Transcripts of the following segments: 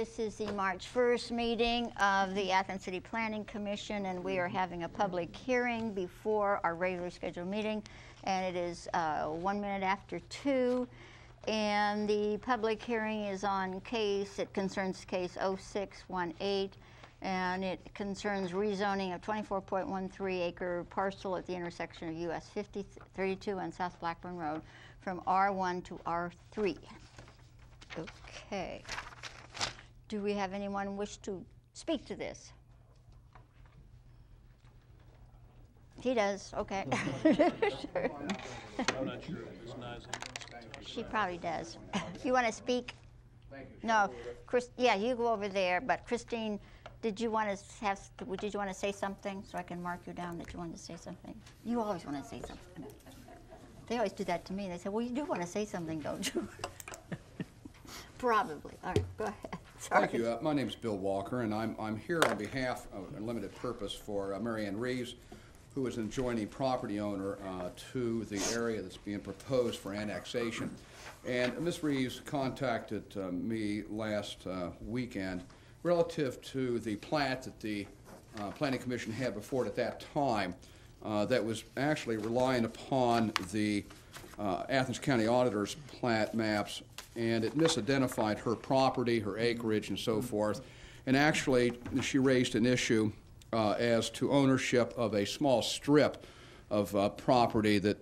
this is the March 1st meeting of the Athens City Planning Commission, and we are having a public hearing before our regularly scheduled meeting, and it is 1 minute after 2. And the public hearing is on it concerns case 0618, and it concerns rezoning of 24.13 acre parcel at the intersection of US 5032 and South Blackburn Road from R1 to R3. Okay. Do we have anyone wish to speak to this? He does, okay. Sure. I'm not sure if it's nice. She probably does. You want to speak? Thank you. No, yeah, you go over there, but Christine, did you want to say something so I can mark you down that you wanted to say something? You always want to say something. They always do that to me. They say, well, you do want to say something, don't you? Probably. All right, go ahead. Sorry. Thank you. My name is Bill Walker, and I'm here on behalf of a limited purpose for Mary Ann Reeves, who is an adjoining property owner to the area that's being proposed for annexation. And Ms. Reeves contacted me last weekend relative to the plat that the Planning Commission had before it at that time that was actually relying upon the Athens County Auditor's plat maps, and it misidentified her property, her acreage, and so forth. And actually, she raised an issue as to ownership of a small strip of property that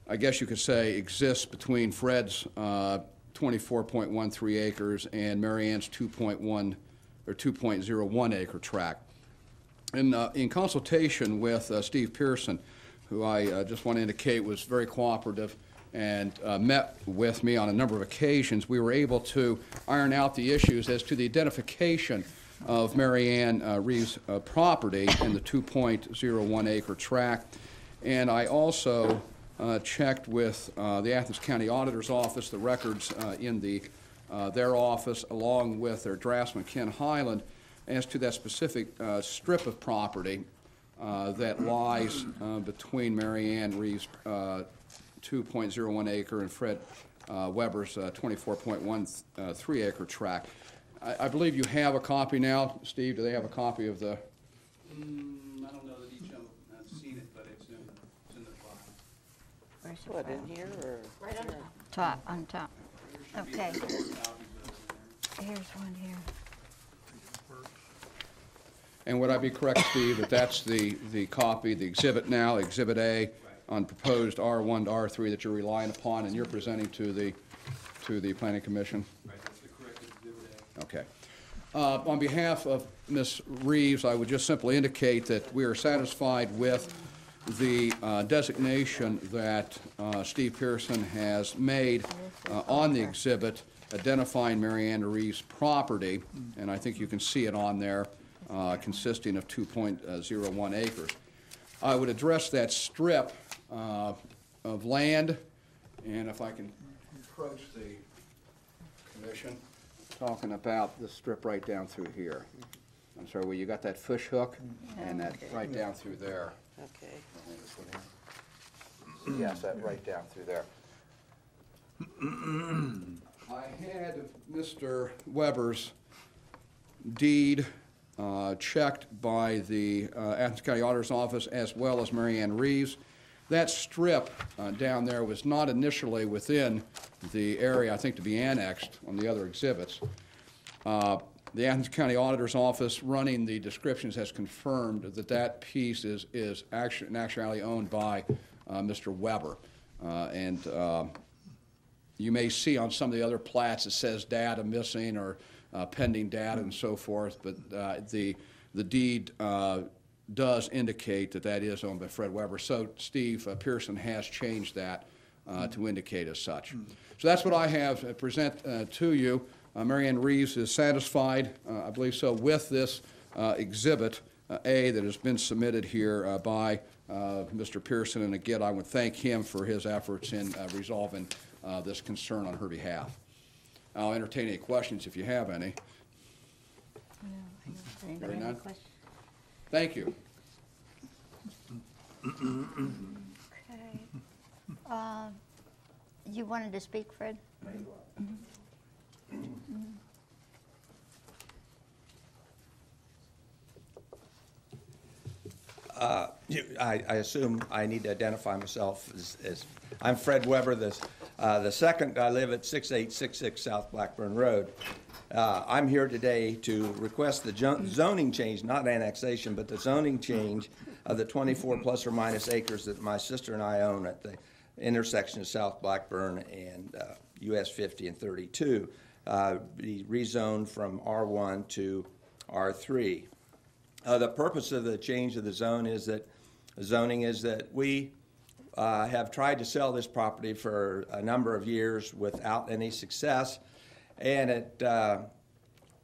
I guess you could say exists between Fred's 24.13 acres and Mary Ann's 2.1 or 2.01 acre tract. And in consultation with Steve Pearson, who I just want to indicate was very cooperative and met with me on a number of occasions, we were able to iron out the issues as to the identification of Mary Ann Reeves' property in the 2.01 acre tract. And I also checked with the Athens County Auditor's Office, the records in their office, along with their draftsman, Ken Highland, as to that specific strip of property that lies between Mary Ann Reeves' 2.01 acre and Fred Weber's 24.13 acre tract. I believe you have a copy now. Steve, do they have a copy of the? I don't know that each of them have seen it, but it's in the file. Where's the What, file? in here or? Right on top, on top. Okay. Here's one here. And would I be correct, Steve, that that's the copy, the exhibit now, Exhibit A, on proposed R1 to R3 that you're relying upon and you're presenting to the Planning Commission? Right, that's the correct exhibit A. Okay. On behalf of Ms. Reeves, I would just simply indicate that we are satisfied with the designation that Steve Pearson has made on the exhibit identifying Mary Ann Reeves' property, and I think you can see it on there, consisting of 2.01 acres. I would address that strip of land, and if I can approach the commission, talking about the strip right down through here. I'm sorry, well, you got that fish hook and that right down through there. Okay. Yes, that right down through there. I had Mr. Weber's deed checked by the Athens County Auditor's Office as well as Mary Ann Reeves. That strip down there was not initially within the area, I think, to be annexed on the other exhibits. The Athens County Auditor's Office running the descriptions has confirmed that that piece is actually in actuality owned by Mr. Weber. You may see on some of the other plats it says data missing or pending data and so forth, but the deed does indicate that that is owned by Fred Weber. So Steve Pearson has changed that to indicate as such. So that's what I have to present to you. Mary Ann Reeves is satisfied, I believe so, with this Exhibit A that has been submitted here by Mr. Pearson. And again, I would thank him for his efforts in resolving this concern on her behalf. I'll entertain any questions if you have any. Anybody have any questions? Thank you. Okay. You wanted to speak, Fred? Mm-hmm. I assume I need to identify myself as I'm Fred Weber, the second. I live at 6866 South Blackburn Road. I'm here today to request the zoning change, not annexation, but the zoning change of the 24 plus or minus acres that my sister and I own at the intersection of South Blackburn and US 50 and 32, be rezoned from R1 to R3. The purpose of the change of the zoning is that we have tried to sell this property for a number of years without any success, and it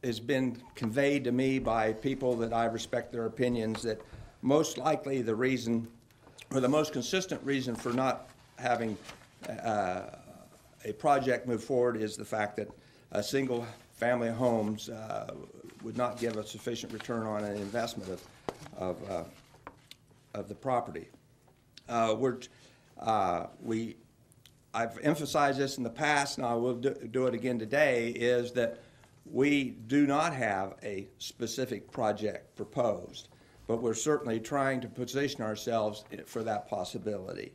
has been conveyed to me by people that I respect their opinions that most likely the reason, or the most consistent reason for not having a project move forward is the fact that single family homes would not give a sufficient return on an investment of the property. I've emphasized this in the past, and I will do it again today, is that we do not have a specific project proposed, but we're certainly trying to position ourselves for that possibility.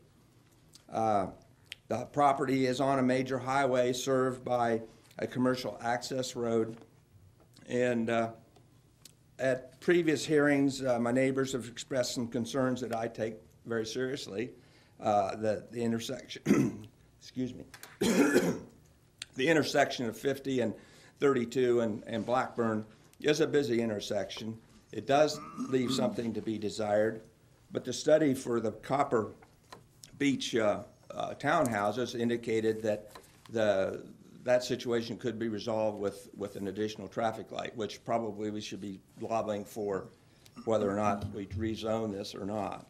The property is on a major highway served by a commercial access road, and at previous hearings, my neighbors have expressed some concerns that I take very seriously. The intersection, excuse me, the intersection of 50 and 32 and Blackburn is a busy intersection. It does leave something to be desired, but the study for the Copper Beach townhouses indicated that that situation could be resolved with an additional traffic light, which probably we should be lobbying for whether or not we rezone this or not.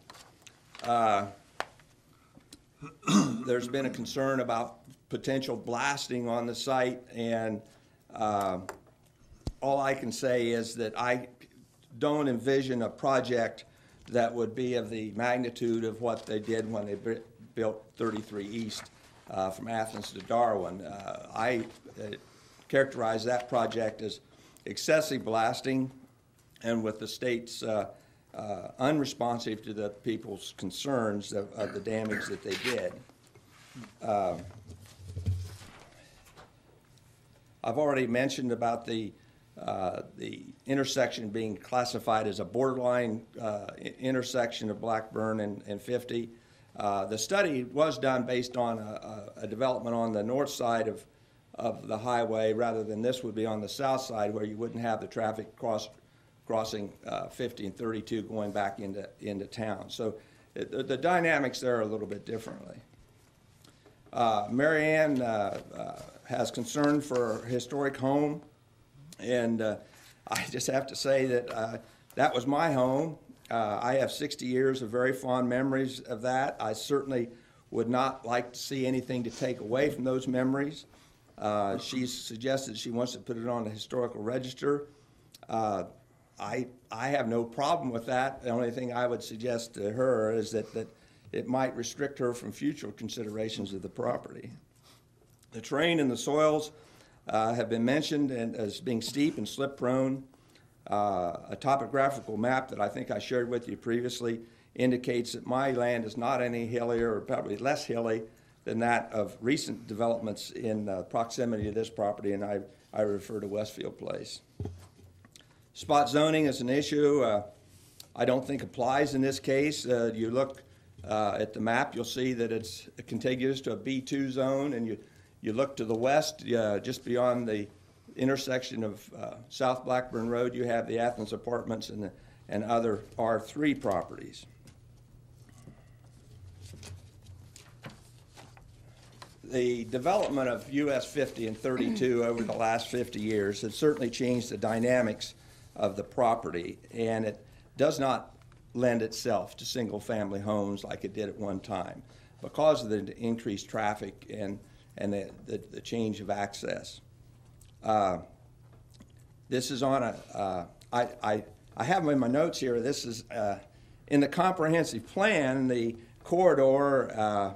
There's been a concern about potential blasting on the site, and all I can say is that I don't envision a project that would be of the magnitude of what they did when they built 33 East from Athens to Darwin. I characterize that project as excessive blasting, and with the state's unresponsive to the people's concerns of the damage that they did. I've already mentioned about the intersection being classified as a borderline intersection of Blackburn and 50. The study was done based on a development on the north side of the highway, rather than this would be on the south side, where you wouldn't have the traffic crossing 50 and 32 going back into town. So the dynamics there are a little bit differently. Mary Ann has concern for her historic home, and I just have to say that that was my home. I have 60 years of very fond memories of that. I certainly would not like to see anything to take away from those memories. She's suggested she wants to put it on the historical register. I have no problem with that. The only thing I would suggest to her is that it might restrict her from future considerations of the property. The terrain and the soils have been mentioned as being steep and slip prone. A topographical map that I think I shared with you previously indicates that my land is not any hillier, or probably less hilly than that of recent developments in proximity to this property, and I refer to Westfield Place. Spot zoning is an issue I don't think applies in this case. You look at the map, you'll see that it's contiguous to a B2 zone, and you look to the west, just beyond the intersection of South Blackburn Road, you have the Athens Apartments and other R3 properties. The development of US 50 and 32 over the last 50 years has certainly changed the dynamics of the property, and it does not lend itself to single-family homes like it did at one time because of the increased traffic and the change of access. This is on I have them in my notes here. This is in the comprehensive plan. The corridor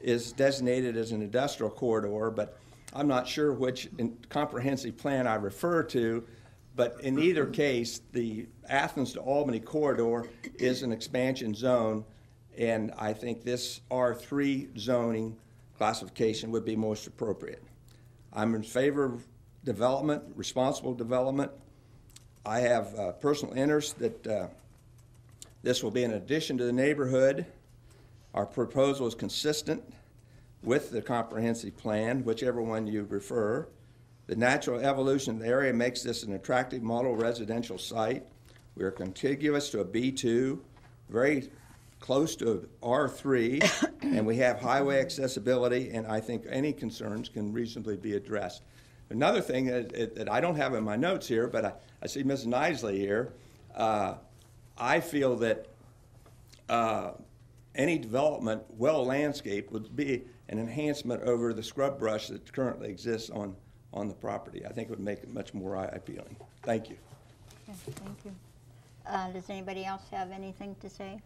is designated as an industrial corridor, but I'm not sure which comprehensive plan I refer to. But in either case, the Athens to Albany corridor is an expansion zone, and I think this R3 zoning classification would be most appropriate. I'm in favor of development, responsible development. I have personal interest that this will be an addition to the neighborhood. Our proposal is consistent with the comprehensive plan, whichever one you prefer. The natural evolution of the area makes this an attractive model residential site. We are contiguous to a B2, very close to R3, and we have highway accessibility, and I think any concerns can reasonably be addressed. Another thing that I don't have in my notes here, but I see Ms. Nisley here. I feel that any development, well landscaped, would be an enhancement over the scrub brush that currently exists on the property. I think it would make it much more eye-appealing. Thank you. Okay, thank you. Does anybody else have anything to say?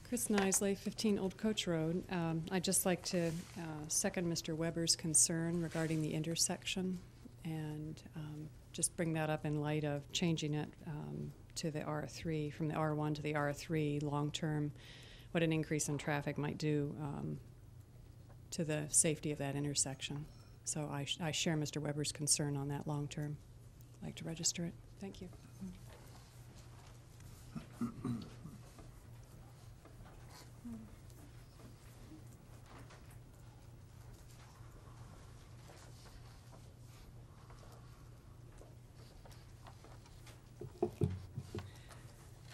Chris Nisley, 15 Old Coach Road. I'd just like to second Mr. Weber's concern regarding the intersection and just bring that up in light of changing it to the R3, from the R1 to the R3 long-term, what an increase in traffic might do to the safety of that intersection. So I share Mr. Weber's concern on that long-term. I'd like to register it. Thank you.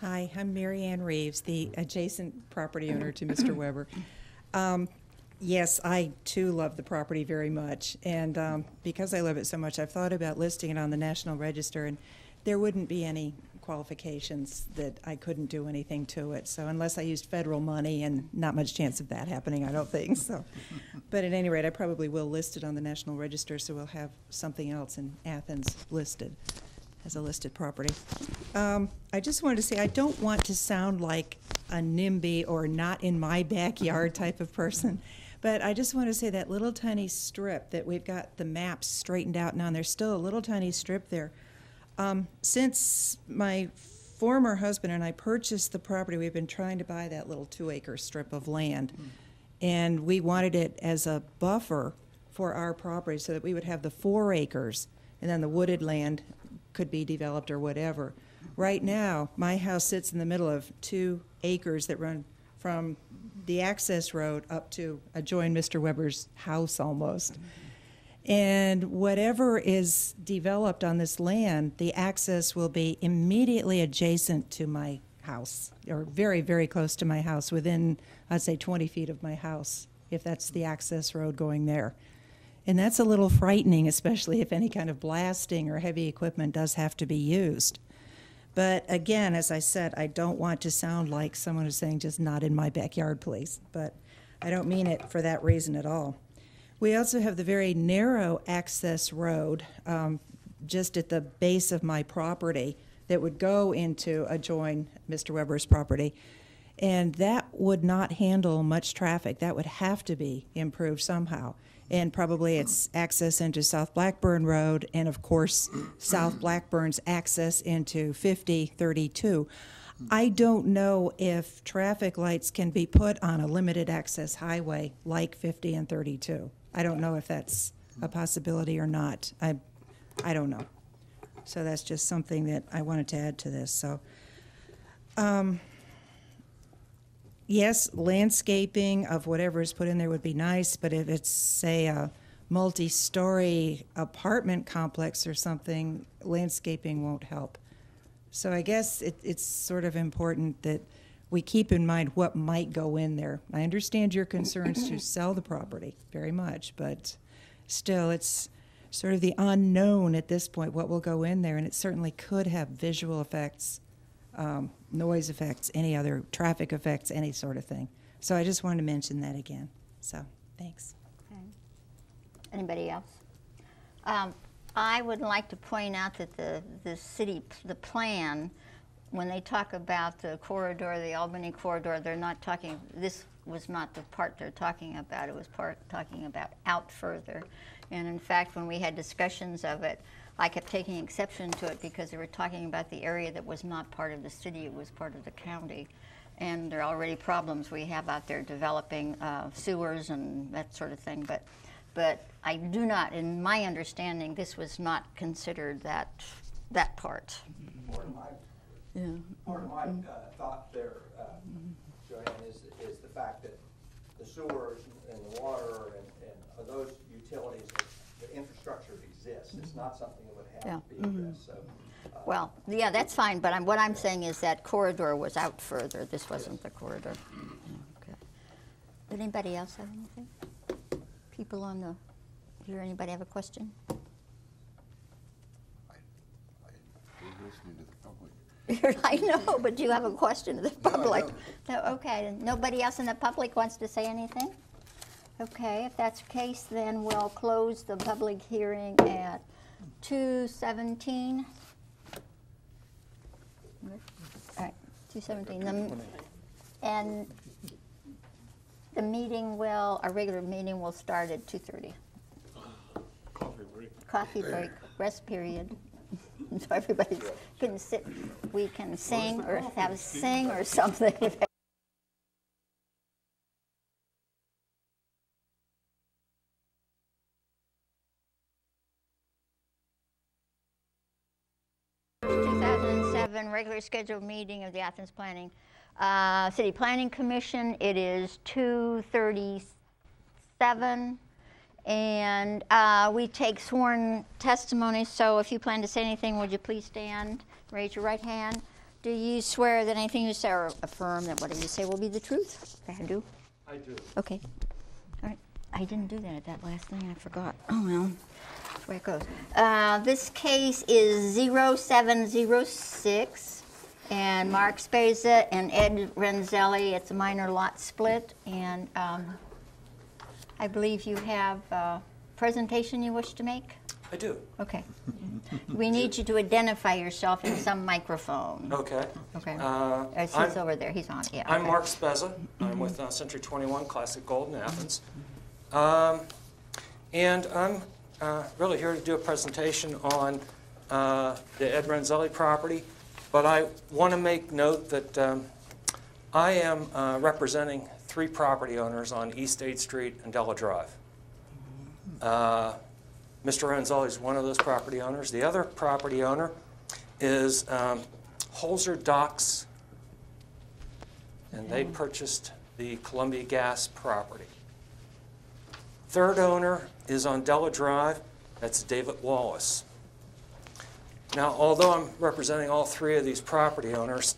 Hi, I'm Mary Ann Reeves, the adjacent property owner to Mr. Weber. Yes, I too love the property very much, and because I love it so much, I've thought about listing it on the National Register, and there wouldn't be any qualifications that I couldn't do anything to it. So unless I used federal money, and not much chance of that happening, I don't think so. But at any rate, I probably will list it on the National Register, so we'll have something else in Athens listed as a listed property. I just wanted to say I don't want to sound like a NIMBY or not in my backyard type of person, but I just want to say that little tiny strip that we've got the maps straightened out now, and there's still a little tiny strip there. Since my former husband and I purchased the property, we've been trying to buy that little 2-acre strip of land, and we wanted it as a buffer for our property so that we would have the 4 acres, and then the wooded land could be developed or whatever. Right now, my house sits in the middle of 2 acres that run from the access road up to adjoin Mr. Weber's house almost. And whatever is developed on this land, the access will be immediately adjacent to my house, or very, very close to my house, within, I'd say, 20 feet of my house, if that's the access road going there. And that's a little frightening, especially if any kind of blasting or heavy equipment does have to be used. But again, as I said, I don't want to sound like someone who's saying just not in my backyard, please. But I don't mean it for that reason at all. We also have the very narrow access road just at the base of my property that would go into adjoin Mr. Weber's property. And that would not handle much traffic. That would have to be improved somehow. And probably its access into South Blackburn Road, and of course South Blackburn's access into 5032. I don't know if traffic lights can be put on a limited access highway like 50 and 32. I don't know if that's a possibility or not. I don't know. So that's just something that I wanted to add to this. So, yes, landscaping of whatever is put in there would be nice, but if it's, say, a multi-story apartment complex or something, landscaping won't help. So I guess it's sort of important that we keep in mind what might go in there. I understand your concerns to sell the property very much, but still it's sort of the unknown at this point, what will go in there, and it certainly could have visual effects, noise effects, any other traffic effects, any sort of thing. So I just wanted to mention that again. So, thanks. Okay. Anybody else? I would like to point out that the plan when they talk about the corridor, the Albany corridor, they're not talking, this was not the part they're talking about. It was talking about out further. And in fact, when we had discussions of it, I kept taking exception to it because they were talking about the area that was not part of the city, it was part of the county. And there are already problems we have out there developing sewers and that sort of thing. But I do not, in my understanding, this was not considered that part. Part of my thought there, Joanne, is the fact that the sewers and the water and those utilities, the infrastructure exists. It's not something that would have to be addressed. So, Well, yeah, that's fine, but what I'm saying is that corridor was out further. This wasn't the corridor. Okay. Did anybody else have anything? People on the, here, anybody have a question? Listening to the public. I know, but do you have a question to the No, I public? don't. No, okay, nobody else in the public wants to say anything? Okay, if that's the case, then we'll close the public hearing at 2:17. All right, 2:17. And the meeting will, our regular meeting will start at 2:30. Coffee break. Coffee break, rest period. So everybody can sit, we can sing or have a sing or something. The 2007 regular scheduled meeting of the Athens City Planning Commission. It is 2:37. And we take sworn testimony, so if you plan to say anything, would you please stand, raise your right hand. Do you swear that anything you say or affirm that whatever you say will be the truth? I do. I do. Okay. All right. I didn't do that at that last thing. I forgot. Oh, well. That's where it goes. This case is 0706, and Mark Speza and Ed Renzelli. It's a minor lot split, and I believe you have a presentation you wish to make? I do. Okay. We need you to identify yourself in some microphone. Okay. Okay. He's I'm- over there. He's on. Yeah. I'm okay. Mark Speza. I'm with Century 21 Classic Gold in Athens. And I'm really here to do a presentation on the Ed Renzelli property. But I want to make note that I am representing 3 property owners on East 8th Street and Della Drive. Mr. Renzelli is one of those property owners. The other property owner is Holzer Docks, and they purchased the Columbia Gas property. Third owner is on Della Drive. That's David Wallace. Now, although I'm representing all 3 of these property owners,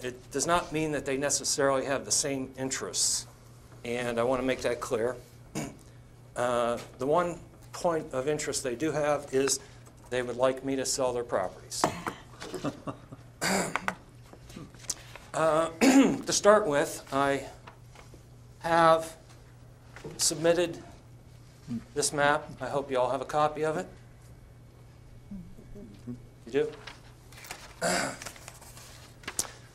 it does not mean that they necessarily have the same interests, and I want to make that clear. The one point of interest they do have is they would like me to sell their properties. To start with, I have submitted this map. I hope you all have a copy of it. You do?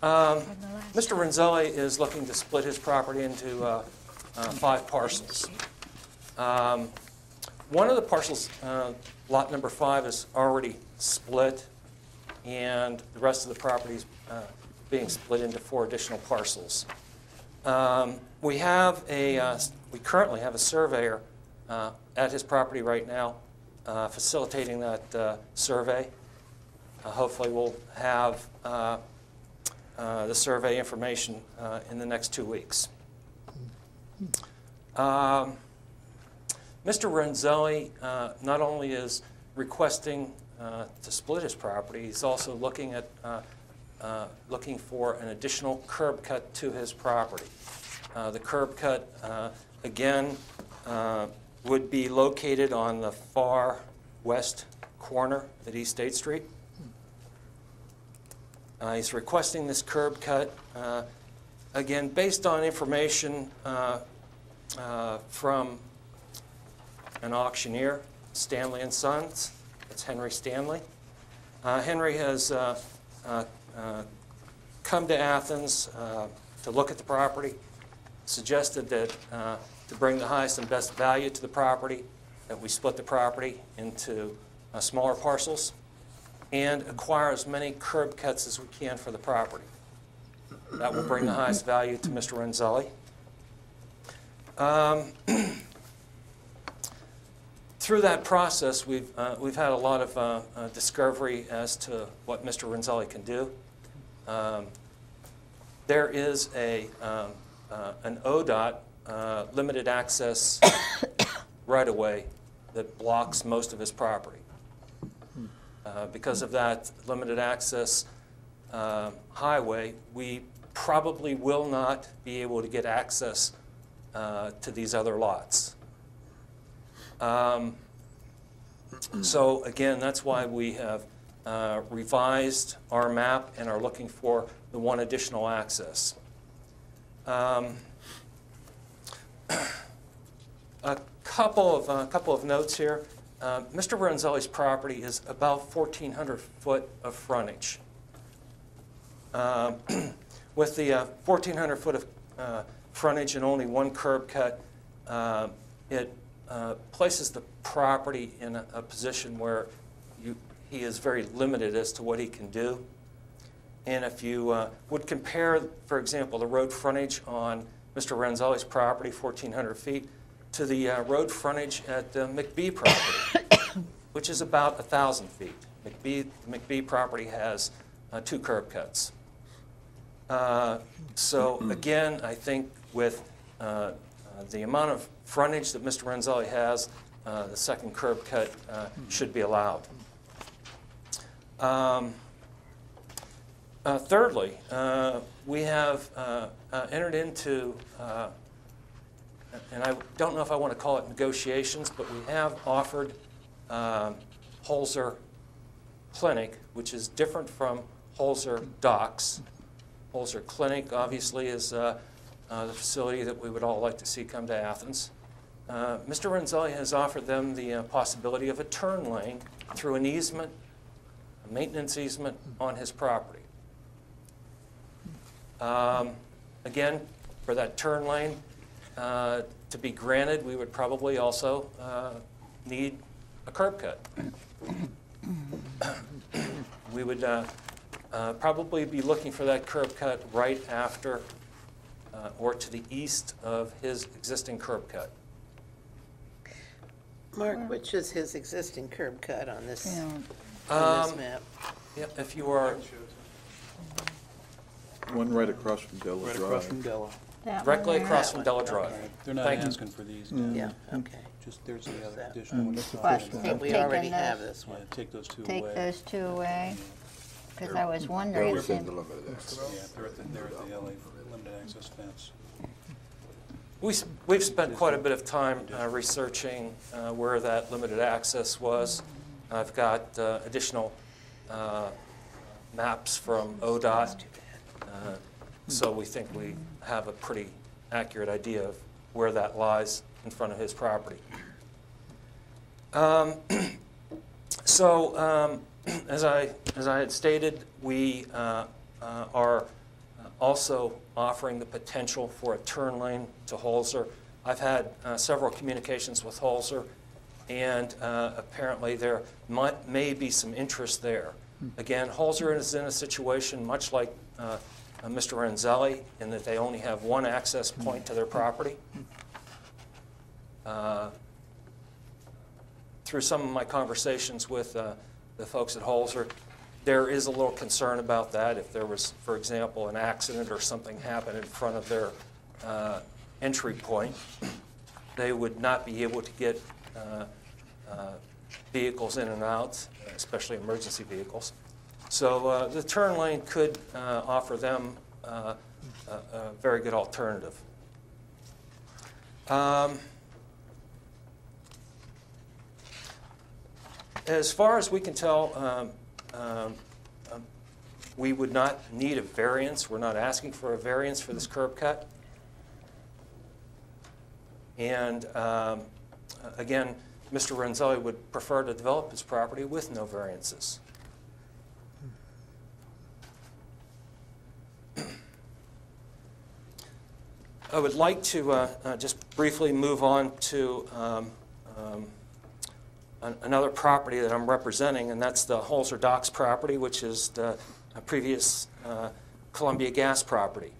Mr. Renzelli is looking to split his property into 5 parcels. One of the parcels, lot number 5, is already split, and the rest of the property is being split into 4 additional parcels. We currently have a surveyor at his property right now, facilitating that survey. Hopefully, we'll have the survey information in the next 2 weeks. Mr. Renzelli not only is requesting to split his property, he's also looking for an additional curb cut to his property. The curb cut, again, would be located on the far west corner at East 8th Street. He's requesting this curb cut, again, based on information from an auctioneer, Stanley & Sons. It's Henry Stanley. Henry has come to Athens to look at the property, suggested that to bring the highest and best value to the property, that we split the property into smaller parcels and acquire as many curb cuts as we can for the property. That will bring the highest value to Mr. Renzelli. Through that process, we've had a lot of discovery as to what Mr. Renzelli can do. There is an ODOT limited access right-of-way that blocks most of his property. Because of that limited access highway, we probably will not be able to get access to these other lots. So again, that's why we have revised our map and are looking for the one additional access. A couple of notes here. Mr. Renzelli's property is about 1,400 foot of frontage. With the 1,400 foot of frontage and only one curb cut, it places the property in a position where he is very limited as to what he can do. And if you would compare, for example, the road frontage on Mr. Renzelli's property, 1,400 feet, to the road frontage at the McBee property, which is about 1,000 feet. The McBee property has 2 curb cuts. So again, I think with the amount of frontage that Mr. Renzelli has, the second curb cut should be allowed. Thirdly, we have entered into, and I don't know if I want to call it negotiations, but we have offered Holzer Clinic, which is different from Holzer Docks. Holzer Clinic obviously is the facility that we would all like to see come to Athens. Mr. Renzelli has offered them the possibility of a turn lane through an easement, a maintenance easement on his property. Again, for that turn lane to be granted, we would probably also need a curb cut. We would probably be looking for that curb cut right after or to the east of his existing curb cut. Mark, which is his existing curb cut on this map? Yeah, if you are One right across from Della Right Drive. across from Della. directly one across That from one. Della Drive. Okay. They're not Thank you. asking for these. Yeah, okay. Just, there's the other That- additional one. But So they've we taken already those- have this Yeah, one. take those two Take away. those 2 away, because I was They're wondering. within the limited access. Yeah, they're at the LA limited access fence. We've spent quite a bit of time researching where that limited access was. I've got additional maps from ODOT, so we think we have a pretty accurate idea of where that lies in front of his property. As I had stated, we are also offering the potential for a turn lane to Holzer. I've had several communications with Holzer, and apparently there may be some interest there. Again, Holzer is in a situation much like Mr. Renzelli in that they only have one access point to their property. Through some of my conversations with the folks at Holzer, there is a little concern about that. If there was, for example, an accident or something happened in front of their entry point, they would not be able to get vehicles in and out, especially emergency vehicles. So the turn lane could offer them a very good alternative. As far as we can tell, we would not need a variance. We're not asking for a variance for this curb cut. And again, Mr. Renzelli would prefer to develop his property with no variances. I would like to just briefly move on to another property that I'm representing, and that's the Holzer Docks property, which is the previous Columbia Gas property.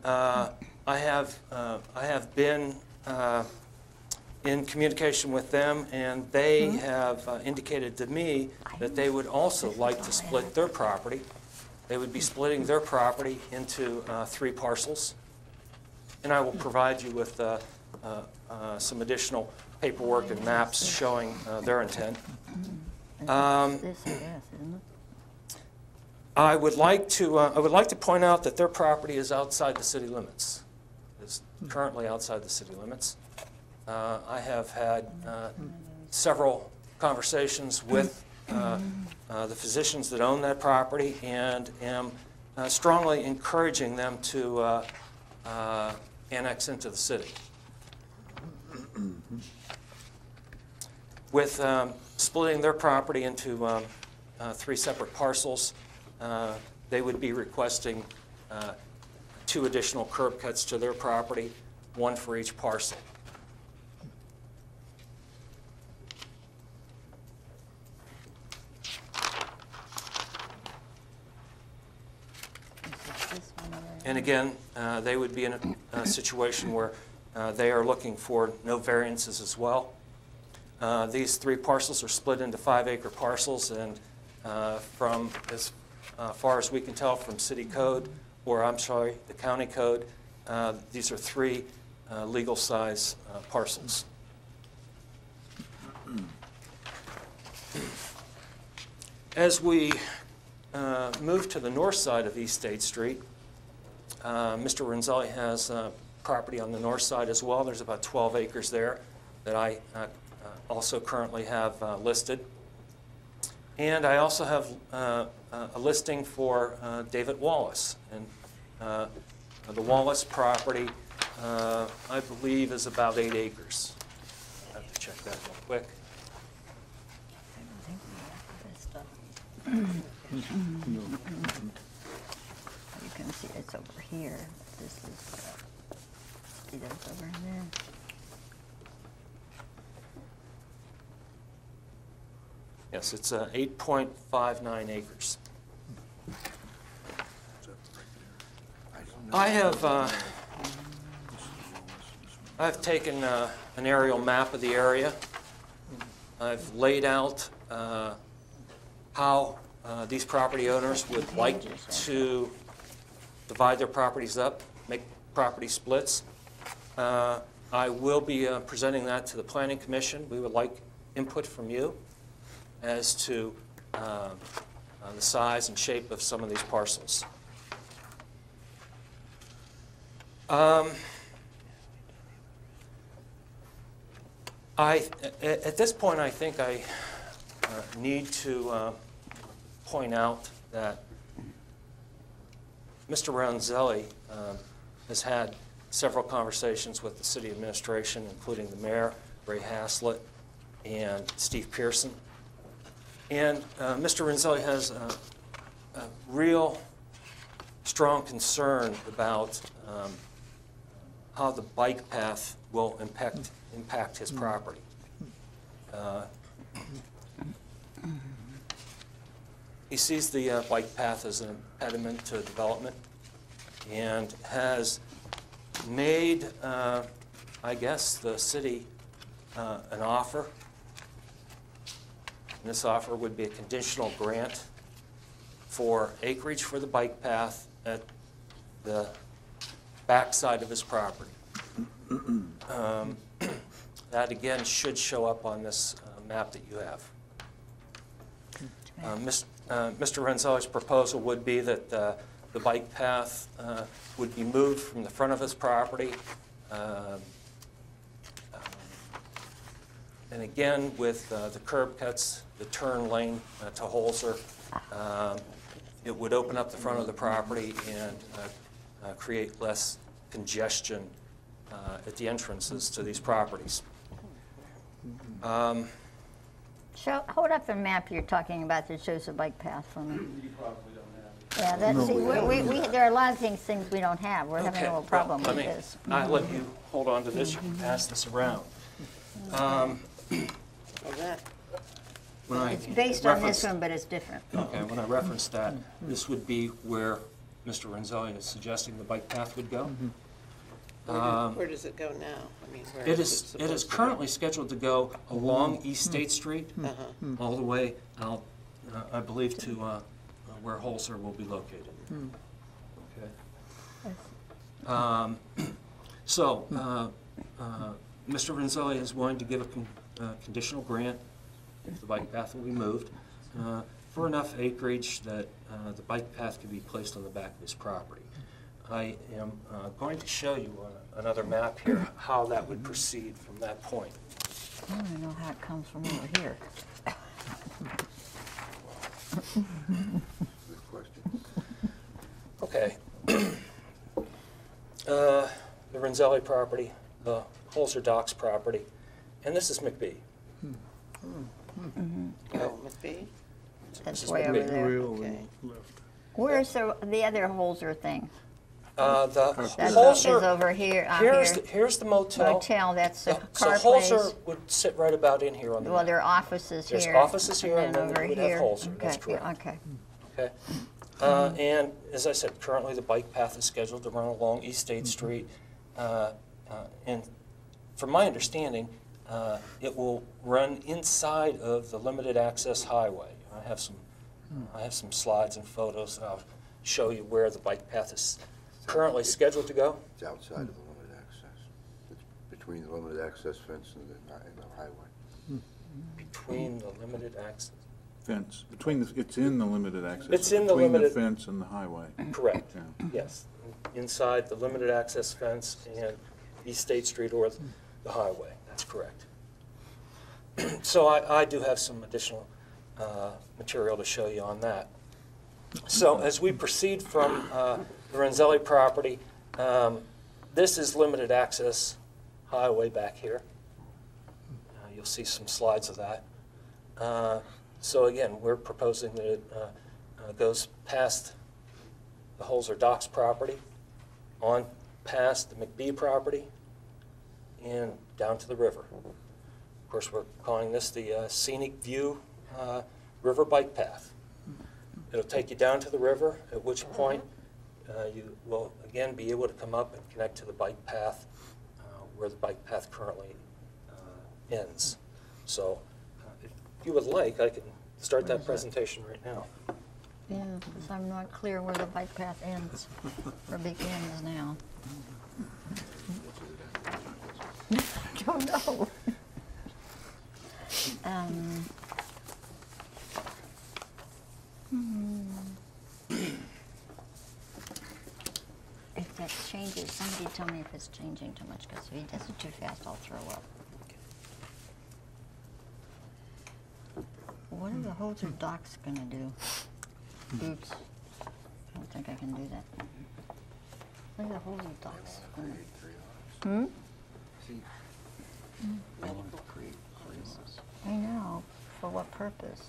I have been in communication with them, and they have indicated to me that they would also like to split their property. They would be splitting their property into 3 parcels, and I will provide you with some additional paperwork and maps showing their intent. I would like to point out that their property is outside the city limits. Is currently outside the city limits. I have had several conversations with the physicians that own that property, and am strongly encouraging them to annex into the city. With splitting their property into 3 separate parcels, they would be requesting 2 additional curb cuts to their property, 1 for each parcel. And again, they would be in a situation where they are looking for no variances as well. These 3 parcels are split into 5-acre parcels, and from as far as we can tell from city code, or I'm sorry, the county code, these are 3 legal size parcels. As we move to the north side of East State Street, Mr. Renzelli has property on the north side as well. There's about 12 acres there that I also currently have listed. And I also have a listing for David Wallace. And the Wallace property, I believe, is about 8 acres. I have to check that real quick. You can see it's over here. This is see that's over there. Yes, it's 8.59 acres. I've taken an aerial map of the area. I've laid out how these property owners would like to divide their properties up, make property splits. I will be presenting that to the Planning Commission. We would like input from you as to the size and shape of some of these parcels. At this point, I think I need to point out that Mr. Renzelli has had several conversations with the city administration, including the mayor, Ray Haslett, and Steve Pearson. And Mr. Renzelli has a real strong concern about how the bike path will impact his property. He sees the bike path as an impediment to development, and has made, I guess, the city an offer. And this offer would be a conditional grant for acreage for the bike path at the backside of his property. That, again, should show up on this map that you have. Mr. Renzelli's proposal would be that the bike path would be moved from the front of his property. And again, with the curb cuts, the turn lane to Holzer, it would open up the front of the property and create less congestion at the entrances to these properties. Hold up the map you're talking about that shows the bike path for me. You probably don't have it. Yeah, that's, see, there are a lot of things we don't have. We're having a little problem well, with this. I'll let you hold on to this. You can pass this around. Well, that, When I It's based on this referenced- one, but it's different. Okay, when I referenced that, this would be where Mr. Renzelli is suggesting the bike path would go. where does it go now? I mean, where It is is supposed to go? currently scheduled to go along East State Street, all the way out, I believe, to where Holzer will be located. Okay. So, Mr. Renzelli is willing to give a conditional grant if the bike path will be moved for enough acreage that the bike path can be placed on the back of his property. I am going to show you on another map here how that would proceed from that point. I don't even know how it comes from over here. Good question. Okay. The Renzelli property, the Holzer Docks property, and this is McBee. Oh, McBee? That's is way what over we- there. Okay. Where's the other Holzer thing? The That is Holzer, over here, here's the motel. Motel, that's the So car place. Holzer would sit right about in here on the Well, map. there are offices here. There's offices here, and then then over we would have here. Holzer. That's Okay, yeah, correct. okay. Okay. And as I said, currently the bike path is scheduled to run along East State Street. And from my understanding, it will run inside of the limited access highway. I have some slides and photos. I'll show you where the bike path is currently scheduled to go. It's outside of the limited access. It's between the limited access fence and the highway. Between the limited access. Fence, it's in the limited access. It's in the Between limited- the fence and the highway. Correct. Yeah. Yes. Inside the limited access fence and East State Street or the highway. That's correct. So I do have some additional material to show you on that. So as we proceed from the Renzelli property, this is limited access highway back here. You'll see some slides of that. So again, we're proposing that it goes past the Holzer Docks property, on past the McBee property, and down to the river. Of course, we're calling this the Scenic View River Bike Path. It'll take you down to the river, at which point you will again be able to come up and connect to the bike path where the bike path currently ends. So if you would like, I can start that presentation right now. Yeah, because I'm not clear where the bike path ends or begins now. I don't know. If that changes, somebody tell me if it's changing too much, because if he does it too fast, I'll throw up. What are the Holzer Docks gonna do? Oops. I don't think I can do that. What are the Holzer Docks gonna do? I know. For what purpose?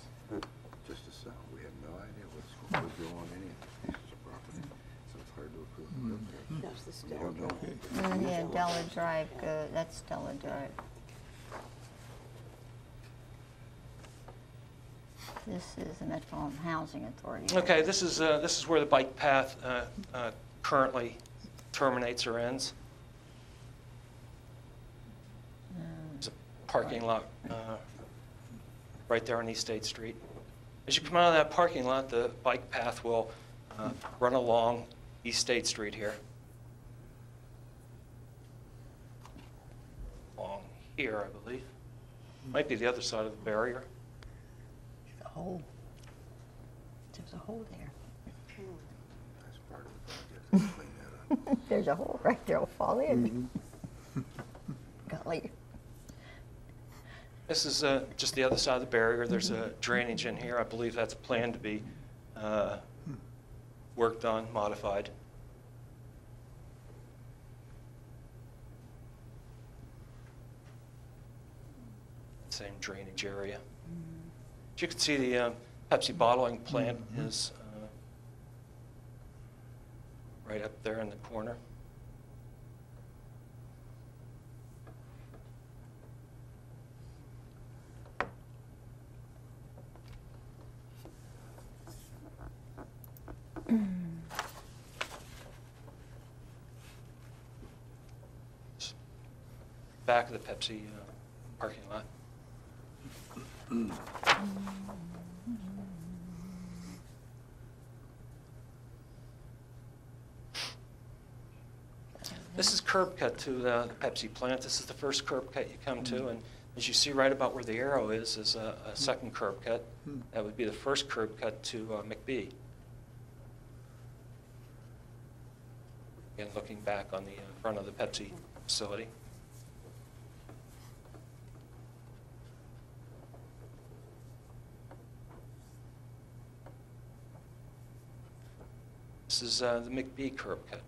Just to sell. We have no idea what's going to go on any of these property. So it's hard to approve. That's the We Stella don't know. Drive. Yeah, Della Drive, that's Stella Drive. This is the Metropolitan Housing Authority. Okay, this is where the bike path currently terminates or ends. There's a parking lot right there on East State Street. As you come out of that parking lot, the bike path will run along East State Street here. Along here, I believe. Might be the other side of the barrier. There's a hole. There's a hole there. That's part of the project. Clean that up. There's a hole right there. It'll fall in. Golly. This is just the other side of the barrier. There's a drainage in here. I believe that's planned to be worked on, modified. Same drainage area. As you can see, the Pepsi bottling plant is right up there in the corner. Back of the Pepsi parking lot. This is curb cut to the Pepsi plant. This is the first curb cut you come to, and as you see right about where the arrow is a second curb cut. That would be the first curb cut to McBee. Again, looking back on the front of the Pepsi facility. This is the McBee curb cut.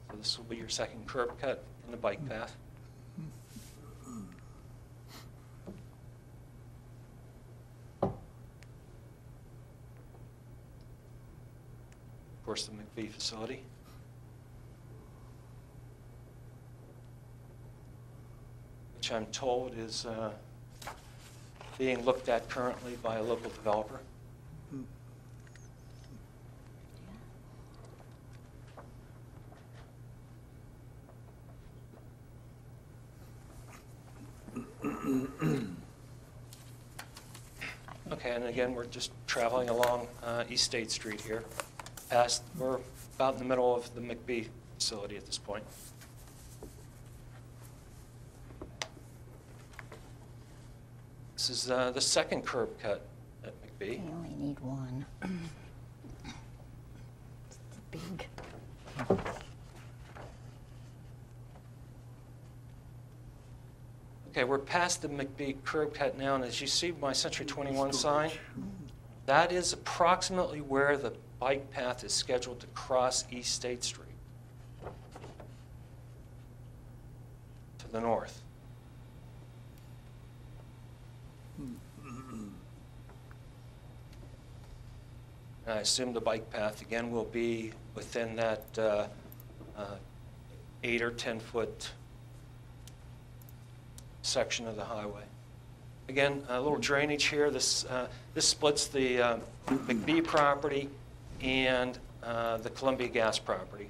So this will be your second curb cut in the bike path. Of course, the McBee facility. Which I'm told is being looked at currently by a local developer. Okay, and again, we're just traveling along East State Street here. We're about in the middle of the McBee facility at this point. This is the second curb cut at McBee. We only need one. It's big. Okay, we're past the McBee curb cut now, and as you see my Century 21 sign, that is approximately where the bike path is scheduled to cross East State Street to the north. And I assume the bike path, again, will be within that 8 or 10 foot section of the highway. Again, a little drainage here. This splits the McBee property and the Columbia Gas property.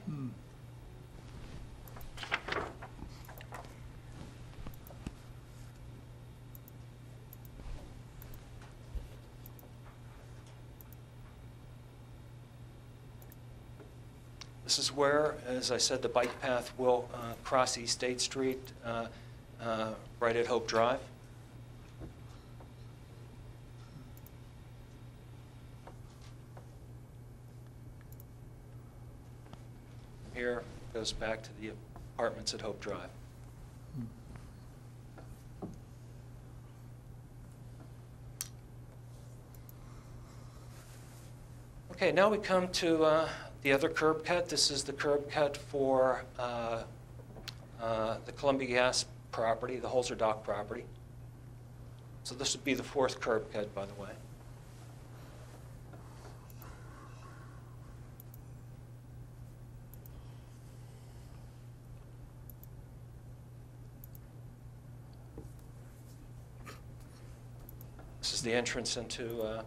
This is where, as I said, the bike path will cross East State Street right at Hope Drive. Here goes back to the apartments at Hope Drive. Okay, now we come to the other curb cut. This is the curb cut for the Columbia Gas property, the Holzer Dock property. So this would be the fourth curb cut, by the way. This is the entrance into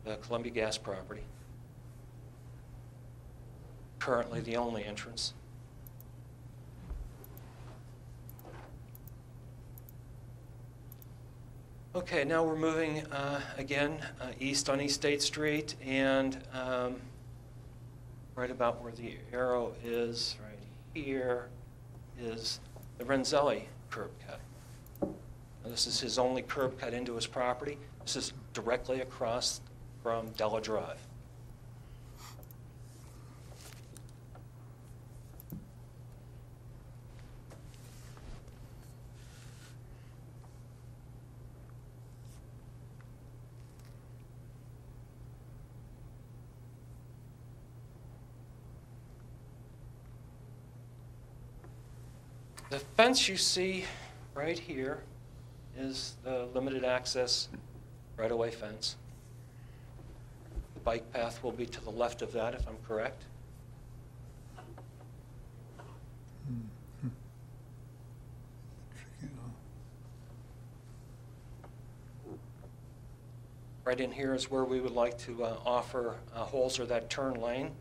the Columbia Gas property. Currently the only entrance. Okay, now we're moving again east on East State Street, and right about where the arrow is, right here, is the Renzelli curb cut. Now, this is his only curb cut into his property. This is directly across from Della Drive. The fence you see right here is the limited access right-of-way fence. The bike path will be to the left of that, if I'm correct. Right in here is where we would like to offer Holzer that turn lane.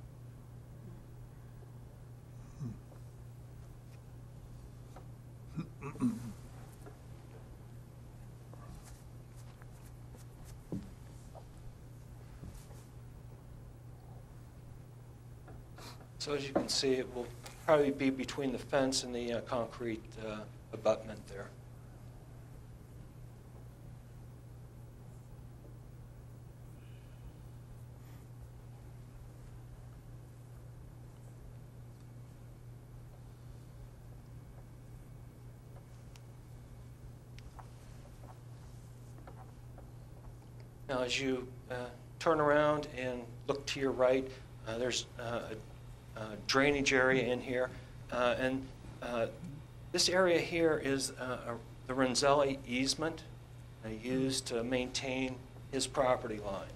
So as you can see, it will probably be between the fence and the concrete abutment there. Now, as you turn around and look to your right, there's a drainage area in here. This area here is the Renzelli easement used to maintain his property line.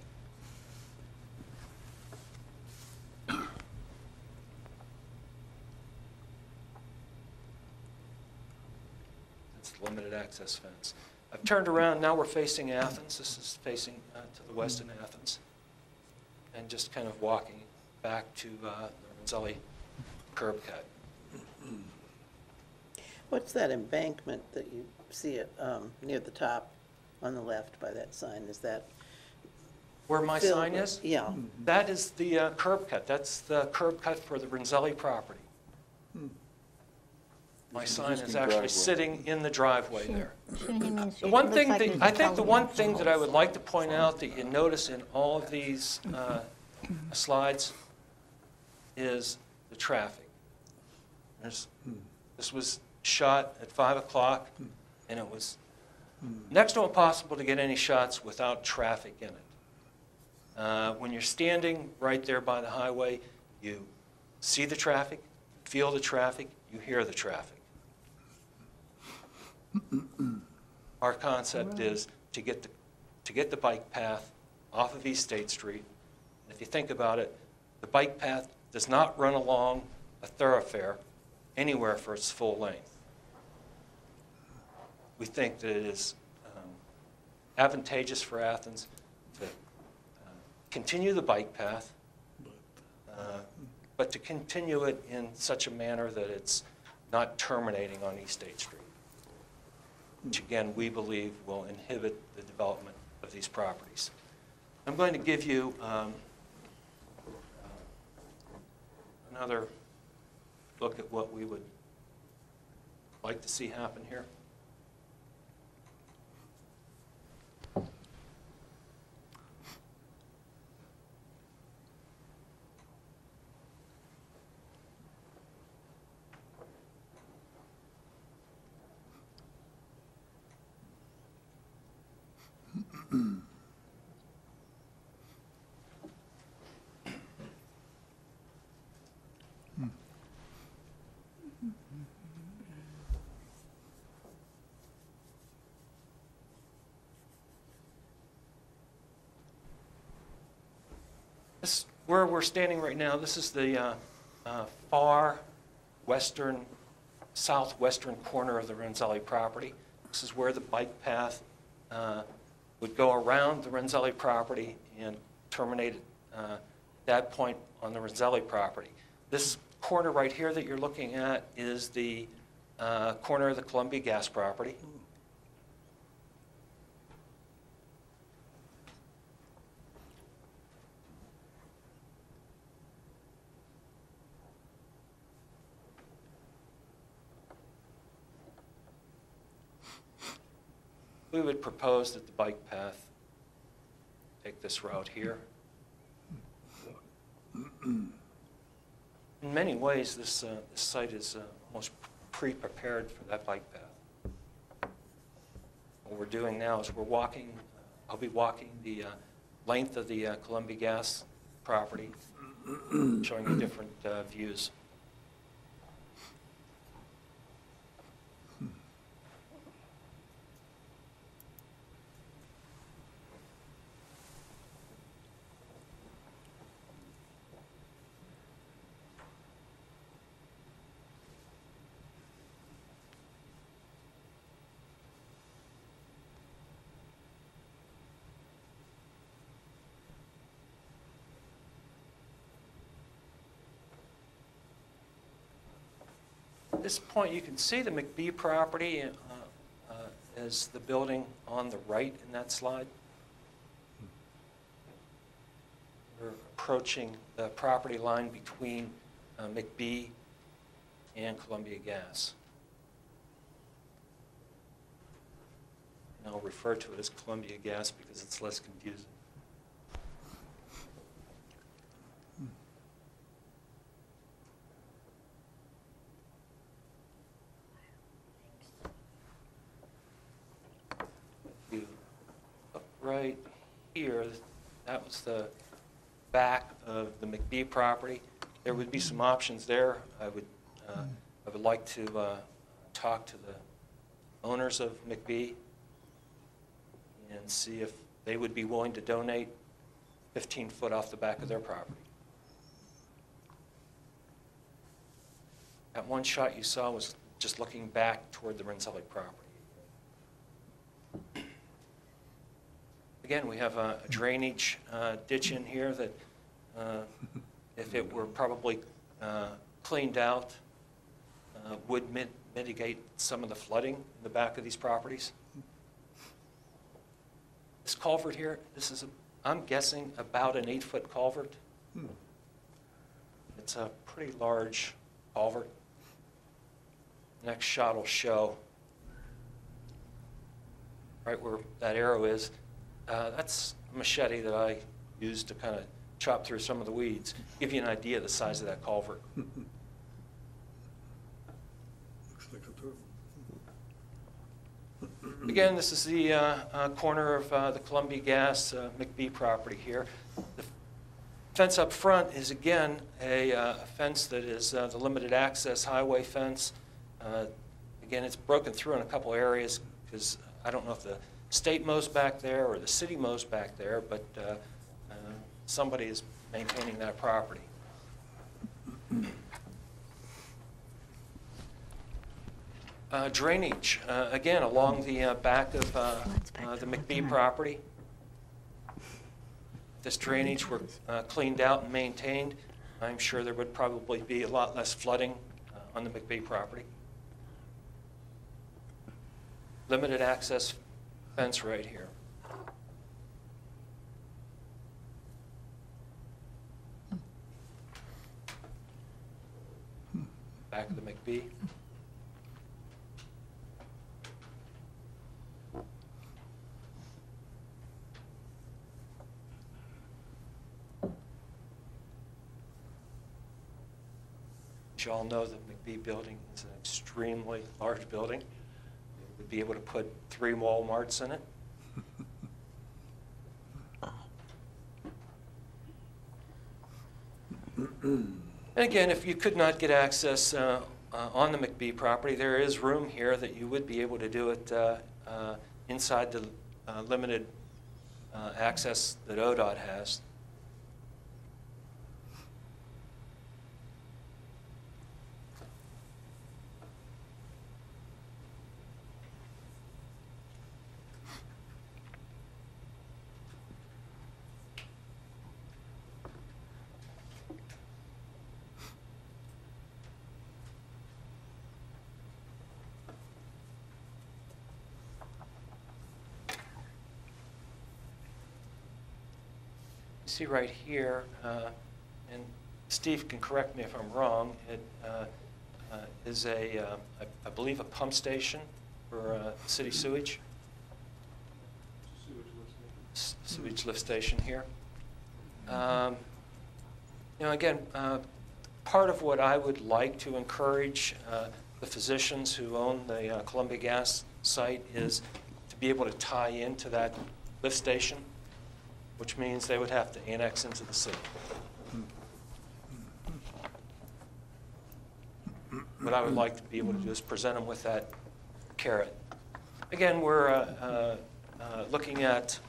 That's the limited access fence. I've turned around, now we're facing Athens. This is facing to the west in Athens. And just kind of walking back to the Renzelli curb cut. What's that embankment that you see it near the top on the left by that sign? Is that Where my filled sign with- is? Yeah. That is the curb cut. That's the curb cut for the Renzelli property. My sign is Existing actually driveway. sitting in the driveway there. He means The it one looks thing like that, there's a I think the one thing television. that I would like to point out that you notice in all of these slides is the traffic. This was shot at 5 o'clock, and it was next to impossible to get any shots without traffic in it. When you're standing right there by the highway, you see the traffic, feel the traffic, you hear the traffic. Our concept is to get the bike path off of East State Street. And if you think about it, the bike path does not run along a thoroughfare anywhere for its full length. We think that it is advantageous for Athens to continue the bike path, but to continue it in such a manner that it's not terminating on East State Street, which again we believe will inhibit the development of these properties. I'm going to give you another look at what we would like to see happen here. This, where we're standing right now, this is the far western, southwestern corner of the Renzelli property. This is where the bike path would go around the Renzelli property and terminate at that point on the Renzelli property. This corner right here that you're looking at is the corner of the Columbia Gas property. We would propose that the bike path take this route here. In many ways, this site is almost pre-prepared for that bike path. What we're doing now is we're walking, I'll be walking the length of the Columbia Gas property, showing you different views. this point, you can see the McBee property as the building on the right in that slide. We're approaching the property line between McBee and Columbia Gas. And I'll refer to it as Columbia Gas because it's less confusing. You look right here, that was the back of the McBee property. There would be some options there. I would like to talk to the owners of McBee and see if they would be willing to donate 15 foot off the back of their property. That one shot you saw was just looking back toward the Rensselaer property. Again, we have a drainage ditch in here that if it were probably cleaned out, would mitigate some of the flooding in the back of these properties. This culvert here, this is, I'm guessing, about an 8-foot culvert. It's a pretty large culvert. Next shot will show right where that arrow is. That's a machete that I used to kind of chop through some of the weeds. Give you an idea of the size of that culvert. Again, this is the corner of the Columbia Gas McBee property here. The fence up front is, again, a fence that is the limited access highway fence. Again, it's broken through in a couple areas because I don't know if the state mows back there or the city mows back there, but somebody is maintaining that property. Drainage, again, along the back of the McBee property. If this drainage were cleaned out and maintained, I'm sure there would probably be a lot less flooding on the McBee property. Limited access fence right here. Back of the McBee. As you all know, the McBee building is an extremely large building. We'd be able to put 3 Walmarts in it. And again, if you could not get access on the McBee property, there is room here that you would be able to do it inside the limited access that ODOT has. See right here, and Steve can correct me if I'm wrong, it is I believe, a pump station for city sewage. Sewage lift station here. You know, again, part of what I would like to encourage the physicians who own the Columbia Gas site is to be able to tie into that lift station, which means they would have to annex into the city. What I would like to be able to do is present them with that carrot. Again, we're looking at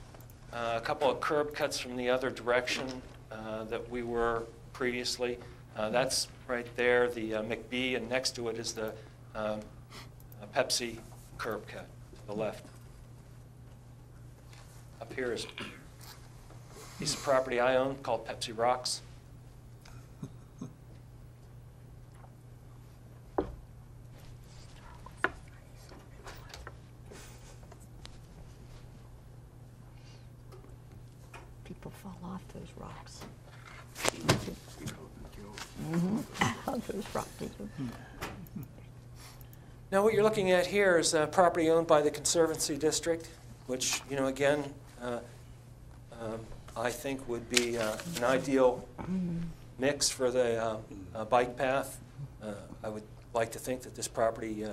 a couple of curb cuts from the other direction that we were previously. That's right there, the McBee, and next to it is the Pepsi curb cut to the left. Up here is a piece of property I own called Pepsi Rocks. those rocks. All those rocks. Now, what you're looking at here is a property owned by the Conservancy District, which, you know, again, I think would be an ideal mix for the bike path. I would like to think that this property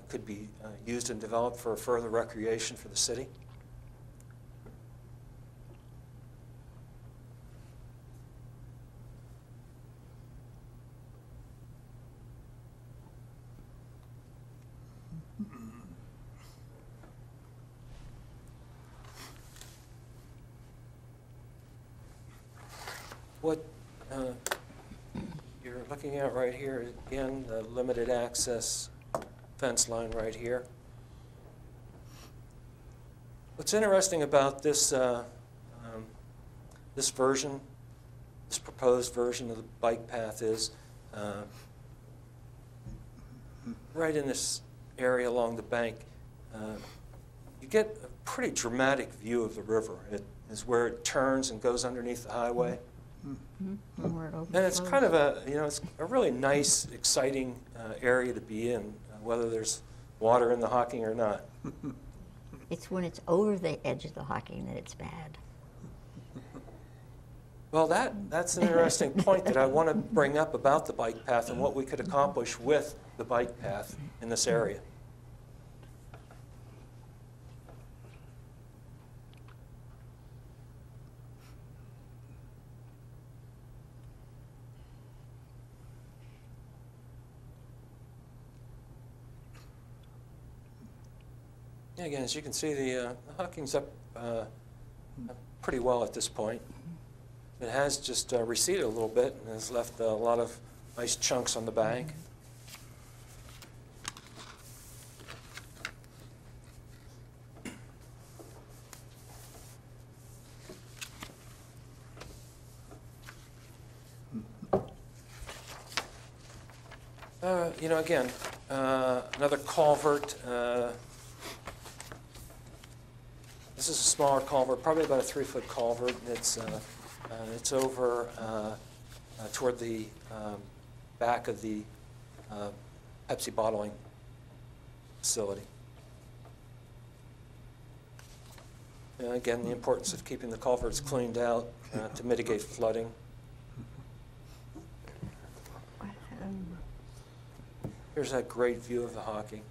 could be used and developed for further recreation for the city. What you're looking at right here is, again, the limited access fence line right here. What's interesting about this this version, this proposed version of the bike path is right in this area along the bank, you get a pretty dramatic view of the river. It is where it turns and goes underneath the highway. And it's kind of a, you know, it's a really nice, exciting area to be in, whether there's water in the Hocking or not. It's when it's over the edge of the Hocking that it's bad. Well, that's an interesting point that I want to bring up about the bike path and what we could accomplish with the bike path in this area. Yeah, again, as you can see, the Hocking's up pretty well at this point. It has just receded a little bit and has left a lot of nice chunks on the bank. You know, again, another culvert. This is a smaller culvert, probably about a 3-foot culvert. It's over toward the back of the Pepsi bottling facility. And again, the importance of keeping the culverts cleaned out to mitigate flooding. Here's that great view of the Hocking.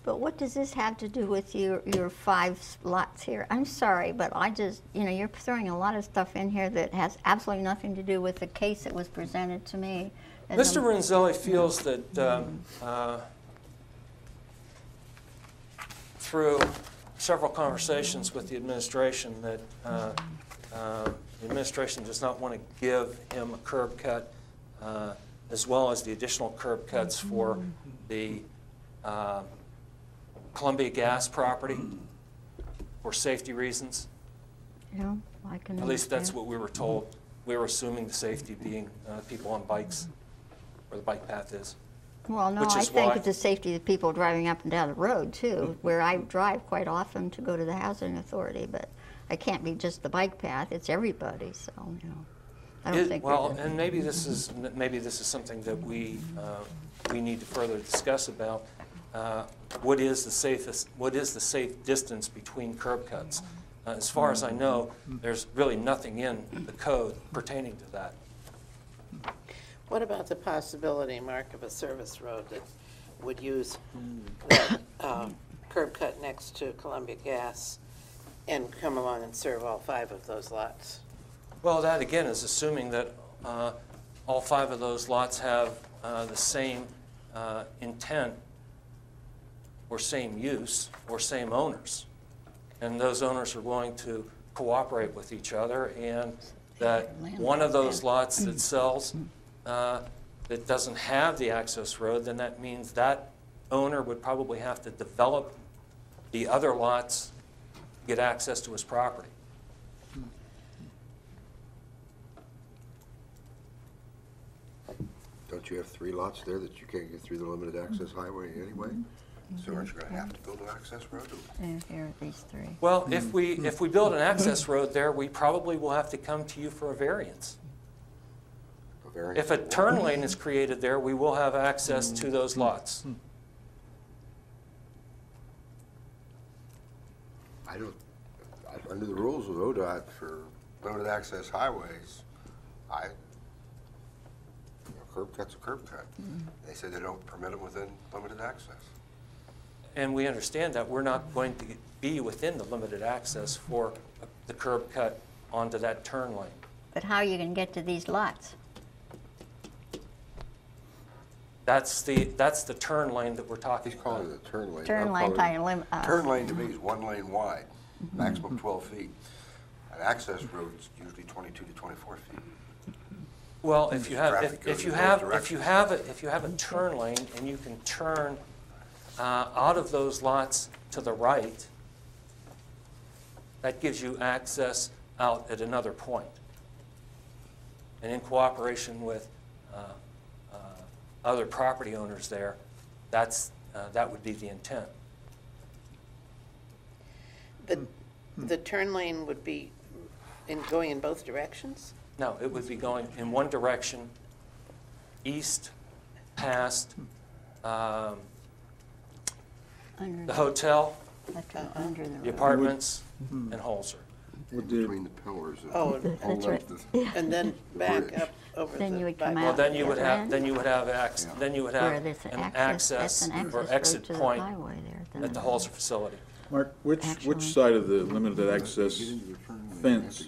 But what does this have to do with your 5 lots here? I'm sorry, but I just, you know, you're throwing a lot of stuff in here that has absolutely nothing to do with the case that was presented to me. Mr. Renzelli feels that through several conversations with the administration that the administration does not want to give him a curb cut as well as the additional curb cuts for the Columbia Gas property for safety reasons. Yeah, I can At least that's understand. what we were told. We were assuming the safety being people on bikes, where the bike path is. Well, no, which I is think why- it's the safety of people driving up and down the road, too, where I drive quite often to go to the housing authority, but it can't be just the bike path, it's everybody, so, you know. I don't think Well, there's a- and maybe this is something that we need to further discuss about. What is the safe distance between curb cuts? As far as I know, there's really nothing in the code pertaining to that. What about the possibility, Mark, of a service road that would use that curb cut next to Columbia Gas and come along and serve all 5 of those lots? Well, that again is assuming that all 5 of those lots have the same intent or same use or same owners. And those owners are going to cooperate with each other, and that one of those lots that sells that doesn't have the access road, then that means that owner would probably have to develop the other lots to get access to his property. Don't you have 3 lots there that you can't get through the limited access highway anyway? So aren't you gonna have to build an access road? And here are these three. Well, if we build an access road there, we probably will have to come to you for a variance. A variance If a for what? turn lane is created there, we will have access to those lots. Under the rules of ODOT for limited access highways, curb cut's a curb cut. They say they don't permit them within limited access. And we understand that we're not going to be within the limited access for the curb cut onto that turn lane. But how are you going to get to these lots? That's the turn lane that we're talking He's about. calling it a turn lane. Turn I'm lane, calling it- probably Turn lane to me is 1 lane wide, maximum 12 feet. An access road is usually 22 to 24 feet. Well, if you have, Traffic goes if you in have, both if you have, if you have a turn lane and you can turn out of those lots to the right, that gives you access out at another point. And in cooperation with other property owners there, that would be the intent. The turn lane would be going in both directions? No, it would be going in one direction, east, past under the hotel, under the apartments, and Holzer. Between the pillars. Oh, That's right. And then back up over the. Then you would come bypass. Well, out then you the would other have, end? then you would have Where there's an that's access an or access exit road to the point highway there, then. at the Holzer facility. Mark, Actually- which side of the limited access fence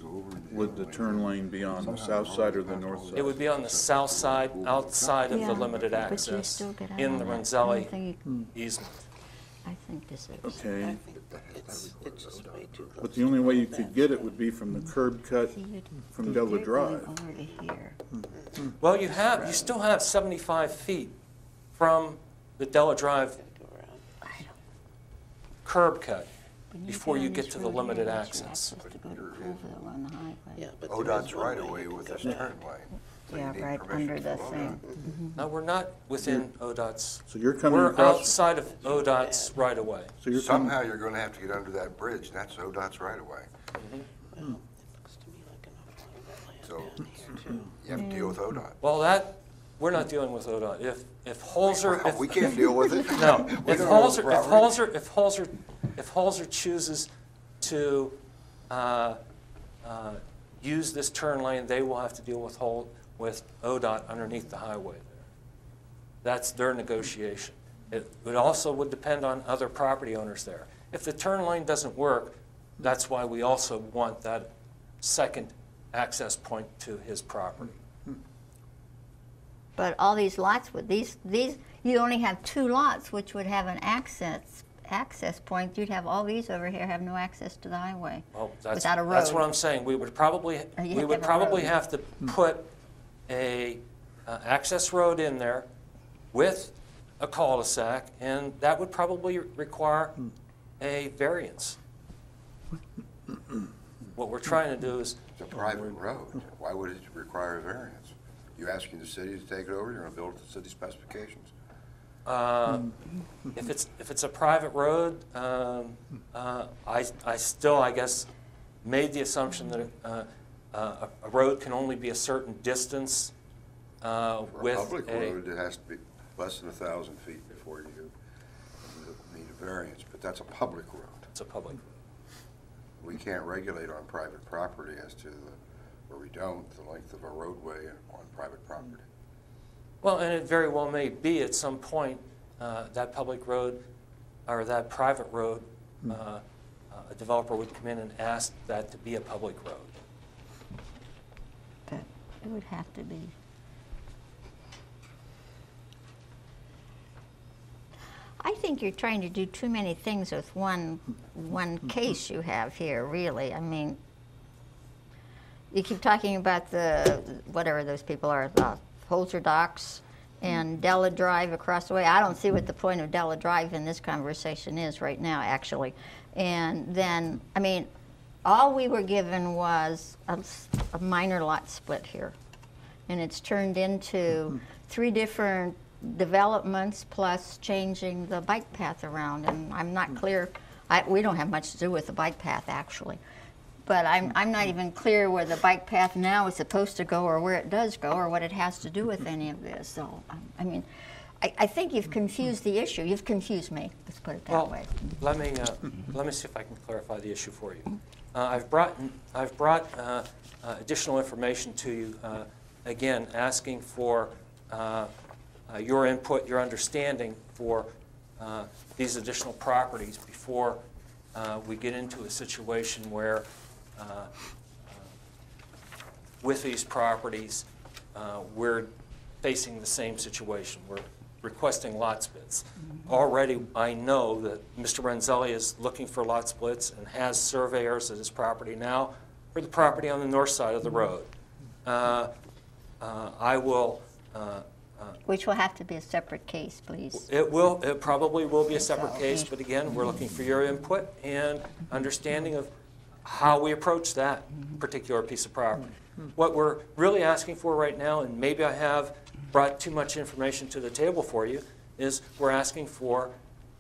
would the turn lane be on, the south side or the north side? It would be on the south side, outside of Yeah, the limited but you access, still get out in on the that. I don't Renzelli think you- easement. I think this is. Okay, I think it's just way too close. but the only way you could get it would be from the curb cut See, you'd- from they're Della going Drive. Over to here. Well, you still have 75 feet from the Della Drive Gotta go around. I don't- curb cut when you before on you this get to the road here, limited that's your access. to go to Colville on the highway. Yeah, but there ODOT's is one right way away you can with go this back. turn lane. So you Yeah, need right permission under the from thing. ODOT. No, we're not within ODOT's. So you're coming We're across, outside of ODOT's right of way. so you're coming, Somehow you're gonna have to get under that bridge, and that's ODOT's right away. Well, it looks to me like an awful lot of So- wetland down here, too. You have to deal with ODOT. Well, we're not dealing with ODOT. If Holzer, Well, we can't deal with it. no, We if don't own the Holzer, property. if Holzer chooses to use this turn lane, they will have to deal with ODOT underneath the highway there. That's their negotiation. It also would depend on other property owners there. If the turn lane doesn't work, that's why we also want that second access point to his property. But all these lots with these, you only have 2 lots which would have an access point. You'd have all these over here have no access to the highway. Well, Without a that's road. what I'm saying. We would probably, Or you we have to would have a probably road. have to put a access road in there with a cul-de-sac, and that would probably require a variance. What we're trying to do is, It's a private road. Why would it require a variance? You asking the city to take it over, you're gonna build it to city specifications. if it's a private road, I still, I guess, made the assumption that a road can only be a certain distance For a with public a. road, it has to be less than 1,000 feet before you need a variance, but that's a public road. It's a public. We can't regulate on private property as to or we don't, the length of a roadway on private property. Well, and it very well may be at some point that public road or that private road, a developer would come in and ask that to be a public road. But it would have to be. I think you're trying to do too many things with one case you have here, really. I mean, you keep talking about the, whatever those people are, Holzer Docks and Della Drive across the way. I don't see what the point of Della Drive in this conversation is right now, actually. And then, I mean, all we were given was a minor lot split here. And it's turned into 3 different developments plus changing the bike path around, and I'm not clear, we don't have much to do with the bike path, actually. But I'm not even clear where the bike path now is supposed to go, or where it does go, or what it has to do with any of this. So, I mean, I think you've confused the issue. You've confused me, let's put it that Well, way. let me see if I can clarify the issue for you. I've brought additional information to you, again, asking for your input, your understanding for these additional properties before we get into a situation where with these properties, we're facing the same situation. We're requesting lot splits. Already, I know that Mr. Renzelli is looking for lot splits and has surveyors at his property now for the property on the north side of the road. I will... Which will have to be a separate case, please. It probably will be a separate case, but again, we're looking for your input and understanding of how we approach that particular piece of property. What we're really asking for right now, and maybe I have brought too much information to the table for you, is we're asking for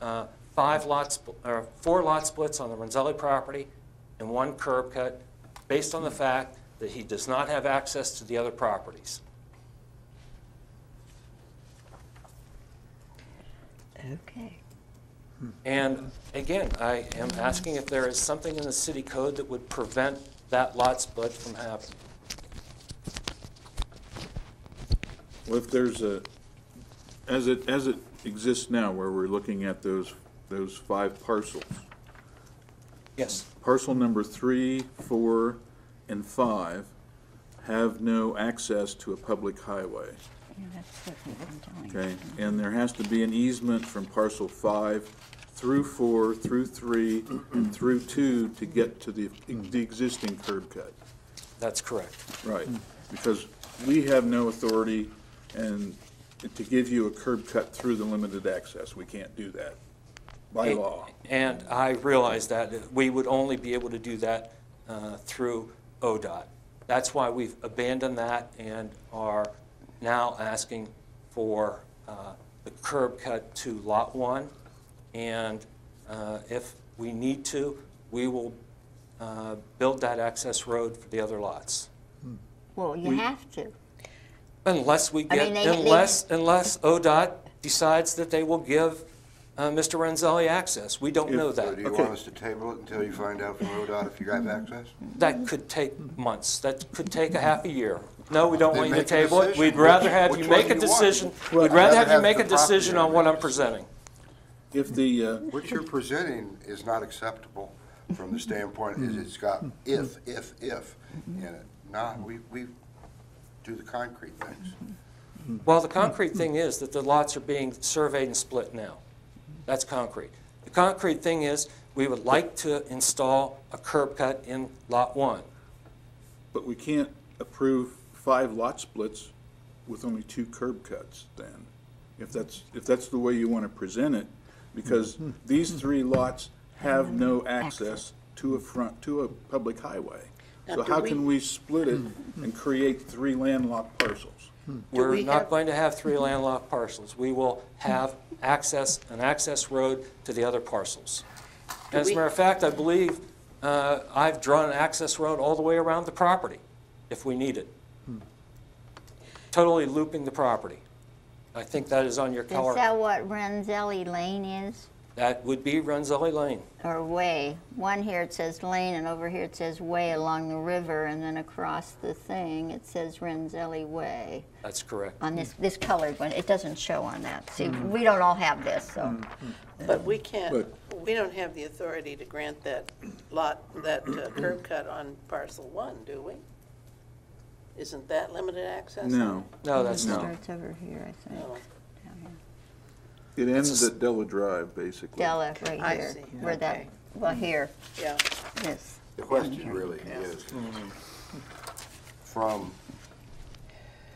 4 lot splits on the Renzelli property and 1 curb cut based on the fact that he does not have access to the other properties. Okay. And again, I am asking if there is something in the city code that would prevent that lot split from happening. Well, if there's as it exists now, where we're looking at those 5 parcels. Yes. Parcel number 3, 4, and 5 have no access to a public highway. Yeah, that's what we've been telling Okay, and there has to be an easement from parcel 5 through 4, through 3, and through 2 to get to the existing curb cut. That's correct. Right, because we have no authority and to give you a curb cut through the limited access. We can't do that by law. And I realize that we would only be able to do that through ODOT. That's why we've abandoned that and are now asking for the curb cut to Lot 1. And if we need to, we will build that access road for the other lots. Well, you have to. Unless we get, I mean, unless ODOT decides that they will give Mr. Renzelli access. We don't know So that. do you want us to table it until you find out from ODOT if you have access? That could take months. That could take a half a year. No, we don't Then want you to make a table it. decision. We'd rather have Which you one make a do you want? decision. Well, We'd rather have you have make the a decision on what I'm property presenting. If the, What you're presenting is not acceptable from the standpoint is it's got if, and not, we do the concrete things. Well, the concrete thing is that the lots are being surveyed and split now. That's concrete. The concrete thing is we would like to install a curb cut in Lot 1. but we can't approve 5 lot splits with only 2 curb cuts then, if that's the way you want to present it, because these 3 lots have no access to a public highway. Now, So do how we- can we split it and create 3 landlocked parcels? We're we not have- going to have 3 landlocked parcels. We will have an access road to the other parcels. And as a we- matter of fact, I believe I've drawn an access road all the way around the property, if we need it. Totally looping the property. I think that is on your Is color. that what Renzelli Lane is? That would be Renzelli Lane. Or way? One here it says lane, and over here it says way along the river, and then across the thing it says Renzelli Way. That's correct. On this colored one, it doesn't show on that. See, we don't all have this, so. But we can't, But- we don't have the authority to grant that curb cut on parcel 1, do we? Isn't that limited access? No, No, that's It not. starts over here, I think. No. down here. it ends at Della Drive, basically. Della, right I here, see, where that, okay. well, here, Yeah. this. The question really is, from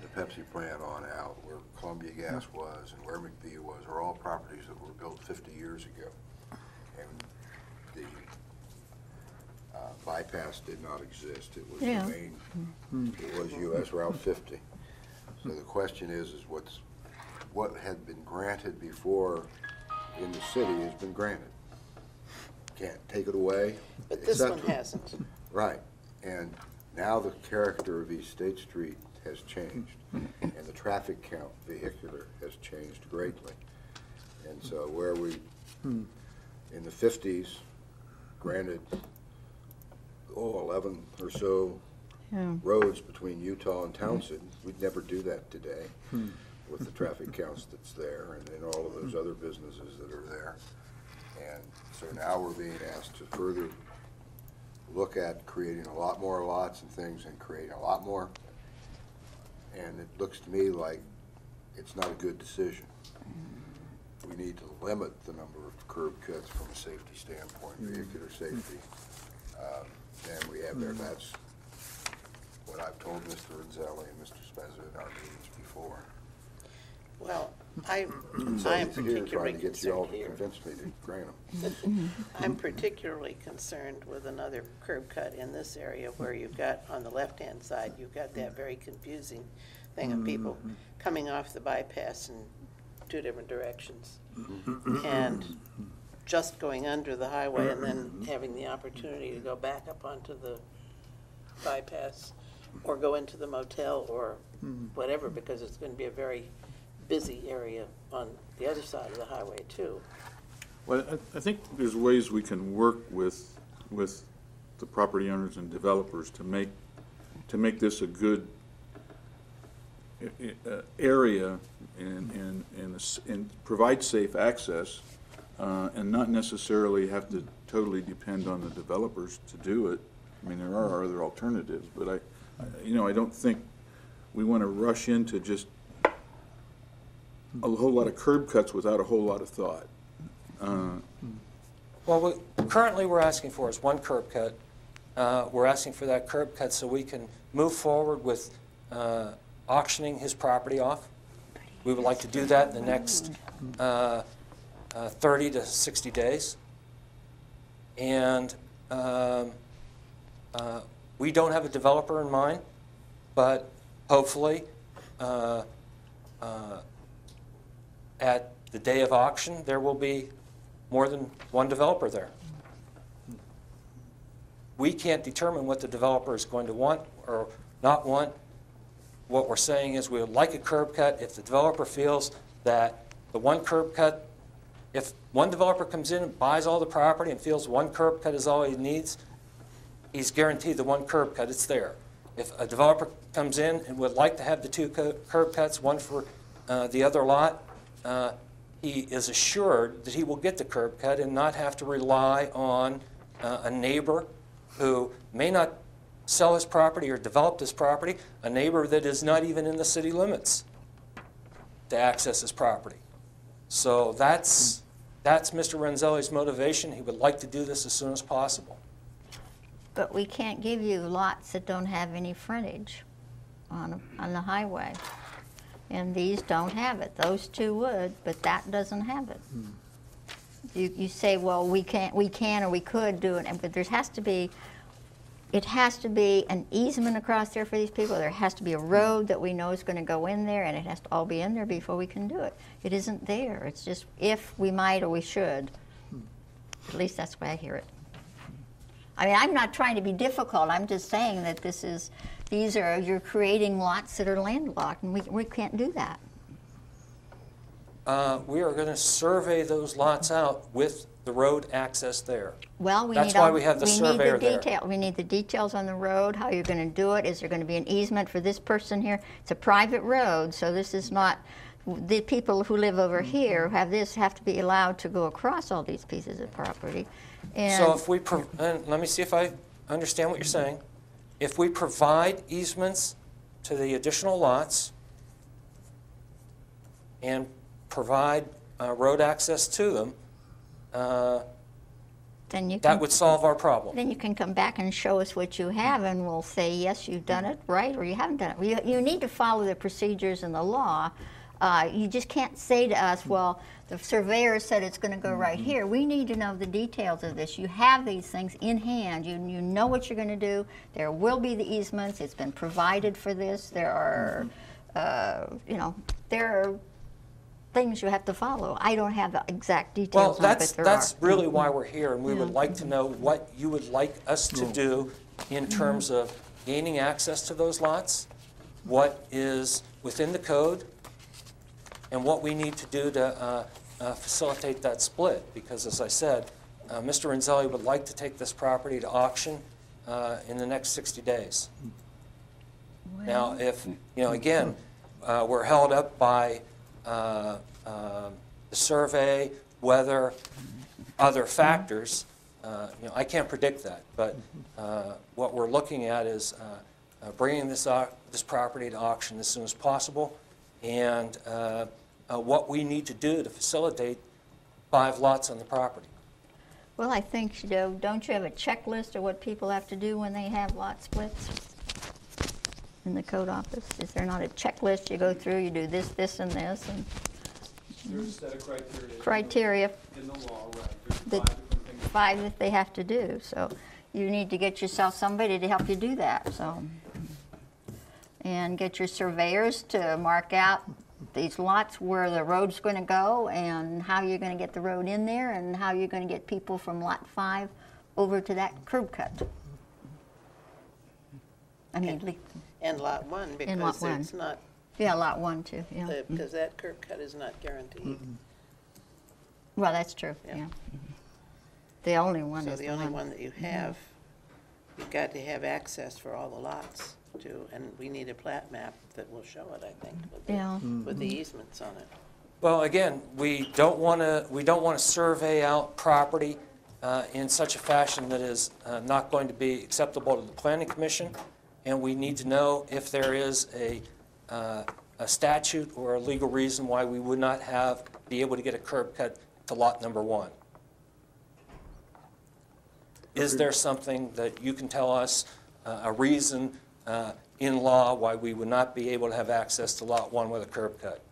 the Pepsi plant on out, where Columbia Gas was and where McVie was, are all properties that were built 50 years ago. And the bypass did not exist. It was Yeah. the main, it was US Route 50. So the question is what had been granted before in the city has been granted. Can't take it away. But this one etc. hasn't. Right, and now the character of East State Street has changed, and the traffic count vehicular has changed greatly. And so where we, in the 50s, granted, 11 or so roads between Utah and Townsend, we'd never do that today with the traffic counts that's there and all of those other businesses that are there. And so now we're being asked to further look at creating a lot more lots and things and creating a lot more. And it looks to me like it's not a good decision. We need to limit the number of curb cuts from a safety standpoint, vehicular safety. And we have there, that's what I've told Mr. Renzelli and Mr. Spezza in our meetings before. Well, I am So he's here particularly trying to get you all concerned to here. convince me to grant them. I'm particularly concerned with another curb cut in this area where you've got, on the left-hand side, you've got that very confusing thing of people coming off the bypass in two different directions. And just going under the highway and then having the opportunity to go back up onto the bypass or go into the motel or whatever, because it's going to be a very busy area on the other side of the highway too. Well, I think there's ways we can work with the property owners and developers to make this a good area and provide safe access, and not necessarily have to totally depend on the developers to do it. I mean, there are other alternatives, but I don't think we want to rush into just a whole lot of curb cuts without a whole lot of thought. Well, currently we're asking for is one curb cut. We're asking for that curb cut so we can move forward with auctioning his property off. We would like to do that in the next 30 to 60 days. And we don't have a developer in mind, but hopefully at the day of auction, there will be more than one developer there. We can't determine what the developer is going to want or not want. What we're saying is we would like a curb cut. If the developer feels that the one curb cut, if one developer comes in and buys all the property and feels one curb cut is all he needs, he's guaranteed the one curb cut, it's there. If a developer comes in and would like to have the two curb cuts, one for the other lot, he is assured that he will get the curb cut and not have to rely on a neighbor who may not sell his property or develop his property, a neighbor that is not even in the city limits to access his property. So that's Mr. Renzelli's motivation. He would like to do this as soon as possible. But we can't give you lots that don't have any frontage on the highway. And these don't have it. Those two would, but that doesn't have it. You say, well, we can or we could do it, but it has to be an easement across there for these people. There has to be a road that we know is going to go in there, and it has to all be in there before we can do it. It isn't there. It's just if we might or we should. At least that's the way I hear it. I mean, I'm not trying to be difficult. I'm just saying that you're creating lots that are landlocked, and we can't do that. We are going to survey those lots out with the road access there. Well, That's why we have the surveyor there. We need the details on the road, how you're going to do it. Is there going to be an easement for this person here? It's a private road, so this is not, the people who live over here have to be allowed to go across all these pieces of property. And So if we, let me see if I understand what you're saying. If we provide easements to the additional lots and provide road access to them, then that would solve our problem. Then you can come back and show us what you have, and we'll say, yes, you've done it right, or you haven't done it. You need to follow the procedures and the law. You just can't say to us, well, the surveyor said it's going to go right here. We need to know the details of this. You have these things in hand. You know what you're going to do. There will be the easements. It's been provided for this. There are, there are things you have to follow. I don't have the exact Well, details on it, but there are. that's really why we're here, and we would like to know what you would like us to do in terms of gaining access to those lots, what is within the code, and what we need to do to facilitate that split. Because as I said, Mr. Renzelli would like to take this property to auction in the next 60 days. Now, if, again, we're held up by the survey, weather, other factors, I can't predict that. But what we're looking at is bringing this property to auction as soon as possible, and what we need to do to facilitate 5 lots on the property. Well, I think, don't you have a checklist of what people have to do when they have lot splits in the code office? Is there not a checklist you go through, you do this, this, and this? And There's a set of criteria. criteria, In the law, right. The- There's 5 different things. 5 that they have to do. So you need to get yourself somebody to help you do that. So, and get your surveyors to mark out these lots where the road's going to go and how you're going to get the road in there and how you're going to get people from lot 5 over to that curb cut. I mean, And lot 1, In lot because one. it's not, yeah, lot 1 too, yeah. because that curb cut is not guaranteed. Well, that's true, Yeah. yeah. The only one So is the only one that you have, you've got to have access for all the lots to, and we need a plat map that will show it, I think, Yeah. with the easements on it. Well, again, we don't want to survey out property in such a fashion that is not going to be acceptable to the Planning Commission, and we need to know if there is a statute or a legal reason why we would not be able to get a curb cut to lot number 1. Is there something that you can tell us, a reason in law why we would not be able to have access to lot 1 with a curb cut?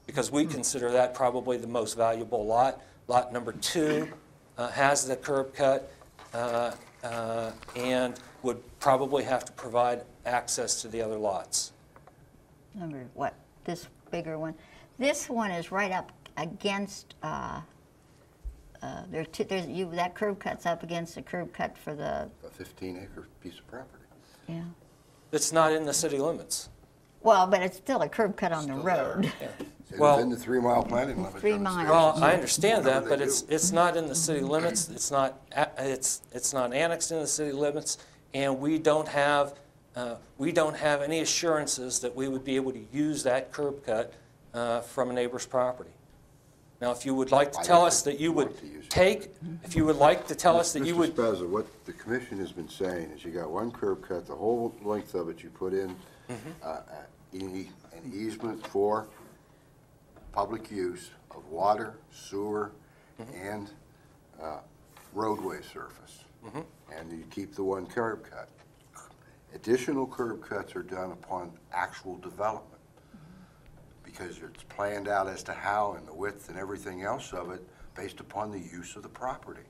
Because we consider that probably the most valuable lot. Lot number 2 has the curb cut and would probably have to provide access to the other lots. Number what? This bigger one. This one is right up against. That curb cut's up against the curb cut for the. A 15-acre piece of property. Yeah. It's not in the city limits. Well, but it's still a curb cut on the Still road. It's Well- within the 3-mile planning limit. 3 on the miles. state. Well, I understand that, Whatever but they it's not in the city limits. It's not annexed in the city limits, and we don't have any assurances that we would be able to use that curb cut from a neighbor's property. Now, if you would like to I tell don't us that think you we would want to use it. take, if you would like to tell us that you would. Mr. Spezza, what the commission has been saying is you got one curb cut, the whole length of it, you put in an easement for public use of water, sewer, and roadway surface. And you keep the one curb cut. Additional curb cuts are done upon actual development, because it's planned out as to how and the width and everything else of it based upon the use of the property.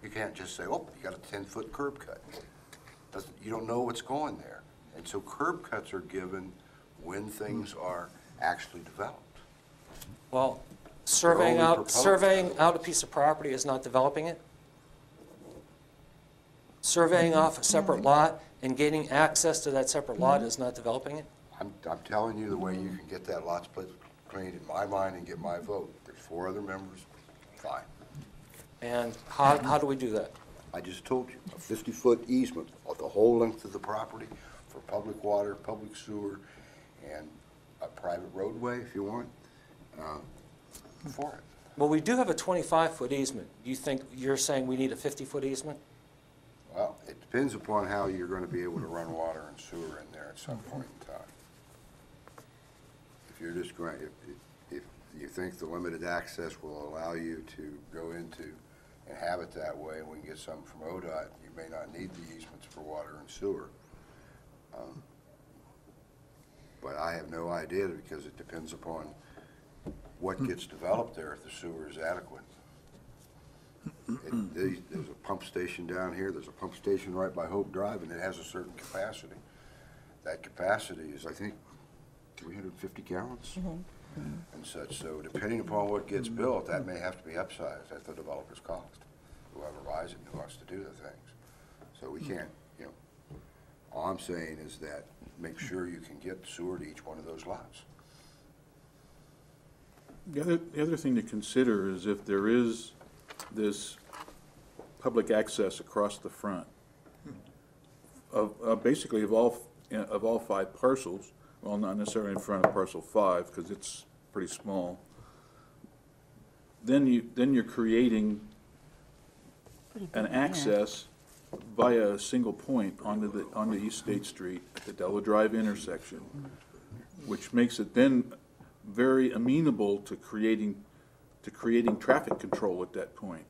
You can't just say, oh, you got a 10-foot curb cut. You don't know what's going there. And so curb cuts are given when things are actually developed. Well, surveying only out proposed. a piece of property is not developing it. Surveying off a separate lot and gaining access to that separate lot is not developing it. I'm telling you the way you can get that lot split clean in my mind and get my vote. There's 4 other members, fine. And how do we do that? I just told you, a 50-foot easement of the whole length of the property for public water, public sewer, and a private roadway if you want, for it. Well, we do have a 25-foot easement. You're saying we need a 50-foot easement? Well, it depends upon how you're going to be able to run water and sewer in there at some point in time. If you're just going, if you think the limited access will allow you to go into and have it that way, and we can get something from ODOT, you may not need the easements for water and sewer. But I have no idea, because it depends upon what gets developed there, if the sewer is adequate. There's a pump station down here, there's a pump station right by Hope Drive, and it has a certain capacity. That capacity is, I think, 350 gallons. and such. So depending upon what gets built, that may have to be upsized at the developer's cost, whoever buys it and who wants to do the things. So we can't, you know, all I'm saying is that make sure you can get sewer to each one of those lots. The other thing to consider is if there is this public access across the front of basically of all 5 parcels, well, not necessarily in front of parcel 5 because it's pretty small, then you're creating an access via a single point onto East State Street at the Della Drive intersection, which makes it then very amenable to creating traffic control at that point.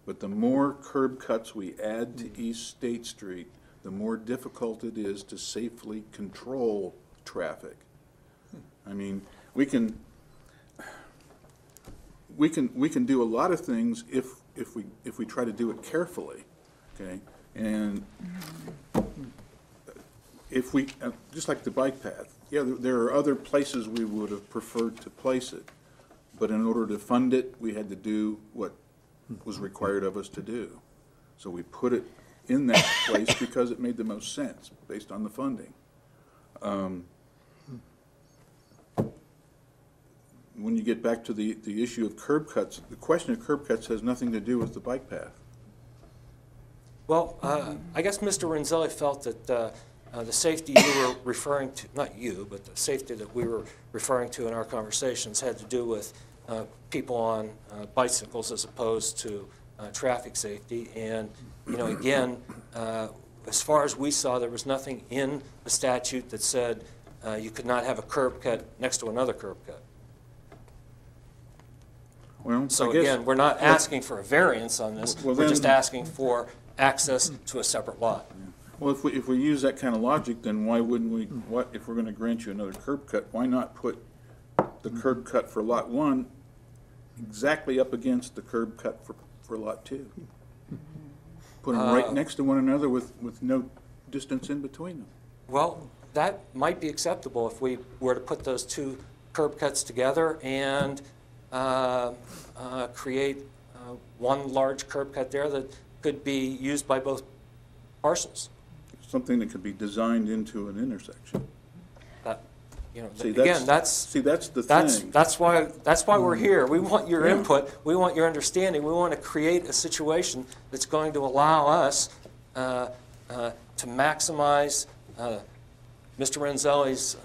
But the more curb cuts we add to East State Street, the more difficult it is to safely control traffic. I mean, we can do a lot of things if we try to do it carefully, okay? And if we, just like the bike path, yeah, there are other places we would have preferred to place it, but in order to fund it, we had to do what was required of us to do. So we put it in that place because it made the most sense based on the funding. When you get back to the issue of curb cuts, the question of curb cuts has nothing to do with the bike path. Well, I guess Mr. Renzelli felt that the safety you were referring to, not you, but the safety that we were referring to in our conversations had to do with people on bicycles as opposed to traffic safety. And, you know, again, as far as we saw, there was nothing in the statute that said you could not have a curb cut next to another curb cut. Well, So I guess, again, we're not asking for a variance on this. Well, We're just then- asking for access to a separate lot. well, if we use that kind of logic, then why wouldn't we, if we're going to grant you another curb cut, why not put the curb cut for Lot 1 exactly up against the curb cut for Lot 2? Put them right next to one another with no distance in between them. Well, that might be acceptable if we were to put those 2 curb cuts together and create one large curb cut there that could be used by both parcels. Something that could be designed into an intersection. That, you know, See, again, that's the thing. that's why we're here. We want your input. We want your understanding. We want to create a situation that's going to allow us to maximize Mr. Renzelli's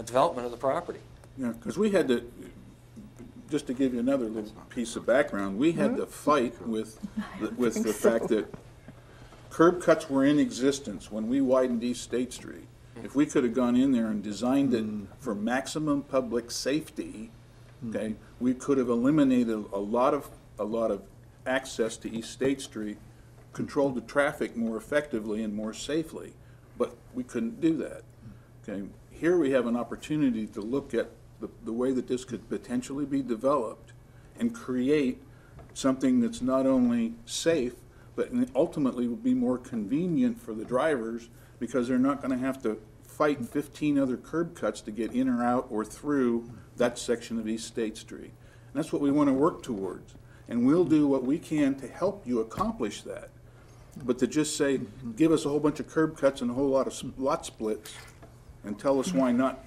development of the property. Yeah, because we had to, just to give you another little piece of background, we had to fight with the fact that curb cuts were in existence when we widened East State Street. If we could have gone in there and designed it for maximum public safety, okay, we could have eliminated a lot of access to East State Street, controlled the traffic more effectively and more safely, but we couldn't do that. Okay, here we have an opportunity to look at the way that this could potentially be developed and create something that's not only safe, but ultimately will be more convenient for the drivers because they're not going to have to fight 15 other curb cuts to get in or out or through that section of East State Street. And that's what we want to work towards. And we'll do what we can to help you accomplish that. But to just say, give us a whole bunch of curb cuts and a whole lot of lot splits and tell us why not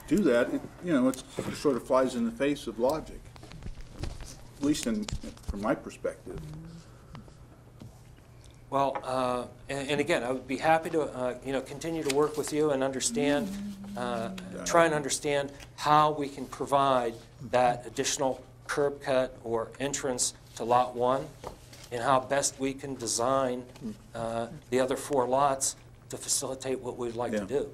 do that, it sort of flies in the face of logic, at least from my perspective. Well, and again, I would be happy to, continue to work with you and understand, try and understand how we can provide that additional curb cut or entrance to Lot 1 and how best we can design the other 4 lots to facilitate what we'd like to do.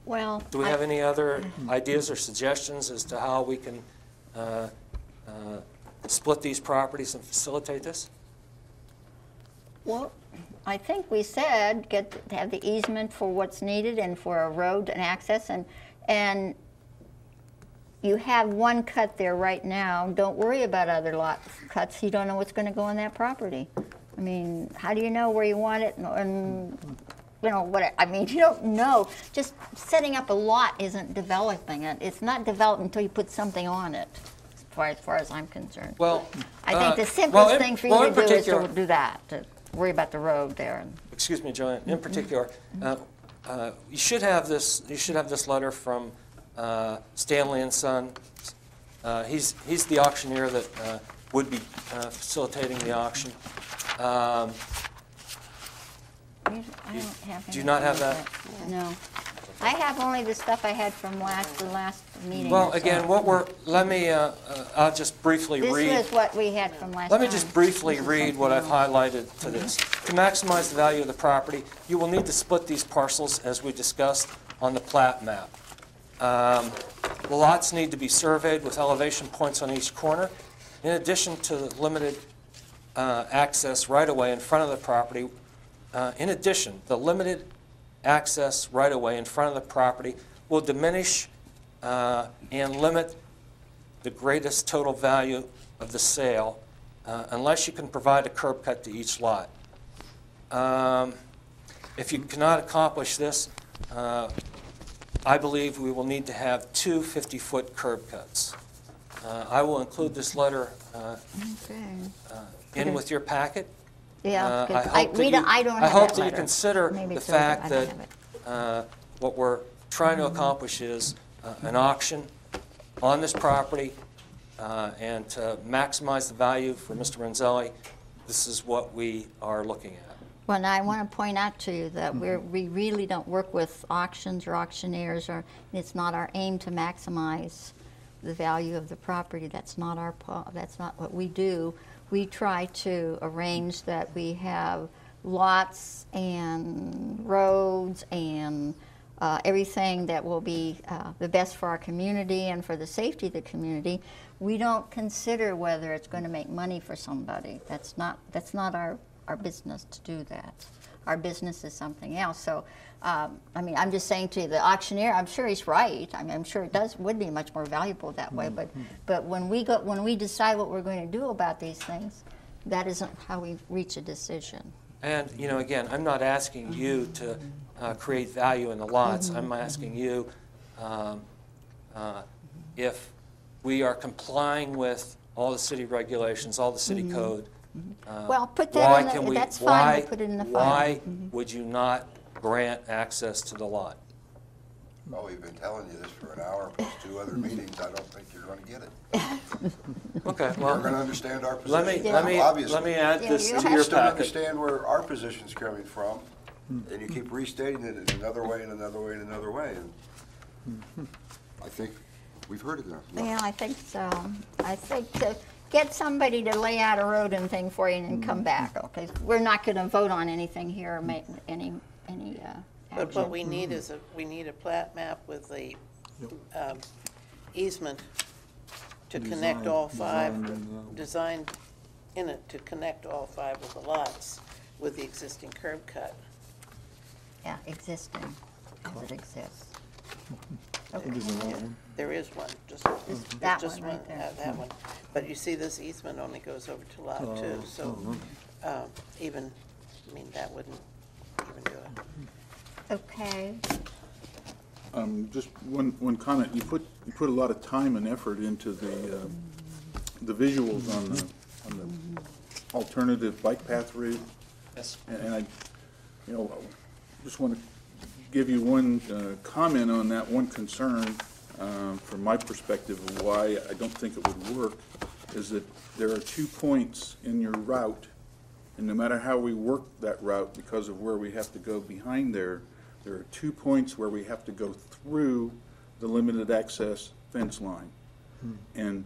Well, Do we have any other ideas or suggestions as to how we can split these properties and facilitate this? Well, I think we said to have the easement for what's needed and for a road and access, and you have one cut there right now. Don't worry about other lot cuts. You don't know what's going to go on that property. I mean, how do you know where you want it? And you know, what, I mean, you don't know. Just setting up a lot isn't developing it. It's not developed until you put something on it, as far as I'm concerned. Well, I think the well, simplest in- thing for well, you in to do is to particular- do that, to worry about the road there. Excuse me, Joanne, in particular, you should have this letter from Stanley and Son. He's the auctioneer that would be facilitating the auction. I don't have Do you not have anything like No. I have only the stuff I had from the last meeting. Well, so- again, let me, I'll just briefly read. This is what we had from last time. Let me just briefly This is read what I've something else. highlighted to this. To maximize the value of the property, you will need to split these parcels as we discussed on the plat map. The lots need to be surveyed with elevation points on each corner. In addition to the limited access right-of-way in front of the property, the limited access right-of-way in front of the property will diminish and limit the greatest total value of the sale unless you can provide a curb cut to each lot. If you cannot accomplish this, I believe we will need to have two 50-foot curb cuts. I will include this letter in with your packet. Yeah, 'cause I hope that you- I don't I have hope that that you letter. consider Maybe the it's over there. fact I don't that have it. what we're trying to accomplish is an auction on this property, and to maximize the value for Mr. Renzelli, this is what we are looking at. Well, now I want to point out to you that we really don't work with auctions or auctioneers, or it's not our aim to maximize the value of the property. That's not that's not what we do. We try to arrange that we have lots and roads and everything that will be the best for our community and for the safety of the community. We don't consider whether it's going to make money for somebody. That's not our business to do that. Our business is something else. So, I mean, I'm just saying to you, the auctioneer, I'm sure he's right. I mean, I'm sure it would be much more valuable that way. But when we decide what we're going to do about these things, that isn't how we reach a decision. And, you know, again, I'm not asking you to create value in the lots. I'm asking you if we are complying with all the city regulations, all the city code. Well, put that in the, that's fine to put it in the file. Why would you not grant access to the lot? Well, we've been telling you this for an hour plus 2 other meetings. I don't think you're going to get it. Okay, You're well, going to understand our let position. me Obviously. add Yeah, this you'll to have your You don't packet. understand where our position's coming from, and you keep restating it in another way and another way and another way. And I think we've heard it enough. Yeah, I think so. I think to get somebody to lay out a road and thing for you and then come back, okay? We're not going to vote on anything here or make any But action. what we need is we need a plat map with the easement to connect all 5, designed in it to connect all 5 of the lots with the existing curb cut. Yeah, existing, as it exists. There is one, just That just one right there. that one. But you see, this easement only goes over to lot 2, so even, I mean, that wouldn't even do it. Okay. Just one comment. You put a lot of time and effort into the visuals on the alternative bike path route. Yes. And I, just want to give you one comment on that, one concern from my perspective of why I don't think it would work, is that there are 2 points in your route, and no matter how we work that route, because of where we have to go behind there are 2 points where we have to go through the limited access fence line. And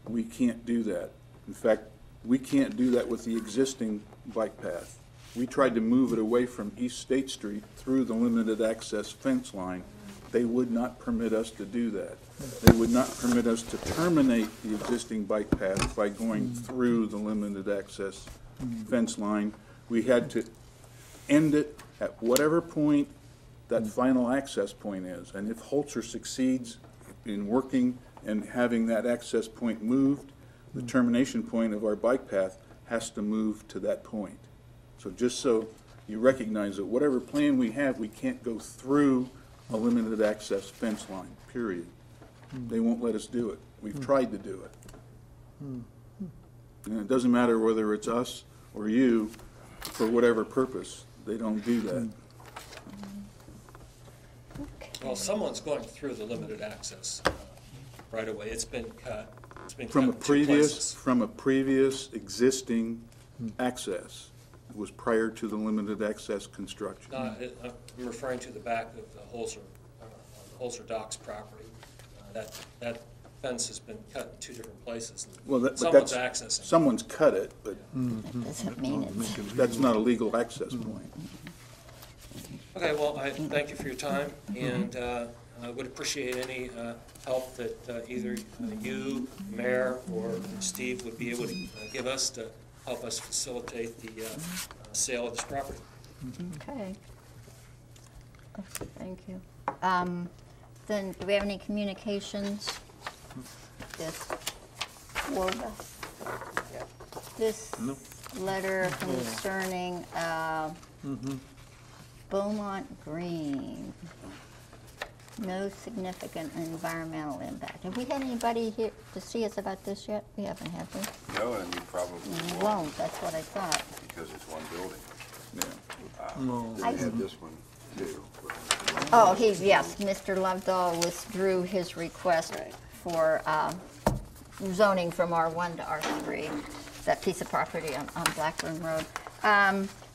we can't do that. In fact, we can't do that with the existing bike path. We tried to move it away from East State Street through the limited access fence line. They would not permit us to do that. They would not permit us to terminate the existing bike path by going through the limited access fence line. We had to end it at whatever point that final access point is. And if Holzer succeeds in working and having that access point moved, the termination point of our bike path has to move to that point. So just so you recognize that whatever plan we have, we can't go through a limited access fence line, period. They won't let us do it. We've tried to do it. And it doesn't matter whether it's us or you, for whatever purpose, they don't do that. Well, someone's going through the limited access right away. It's been cut. It's been From a cut in two places. previous existing access. It was prior to the limited access construction. I'm referring to the back of the Holzer Docks property. That fence has been cut in two different places. Well, but Someone's that's, accessing. someone's cut it, but That doesn't mean it's. that's not a legal access point. Okay, well, I thank you for your time, and I would appreciate any help that either you, Mayor, or Steve would be able to give us to help us facilitate the sale of this property. Okay. Thank you. Then, do we have any communications? This, Warba? This letter concerning Beaumont Green. No significant environmental impact. Have we had anybody here to see us about this yet? We haven't, have we? No, and you probably We won't, that's what I thought. because it's one building. Yeah. I- They had this one too. Oh, yes, Mr. Lovedahl withdrew his request Right. for zoning from R1 to R3, that piece of property on Blackburn Road.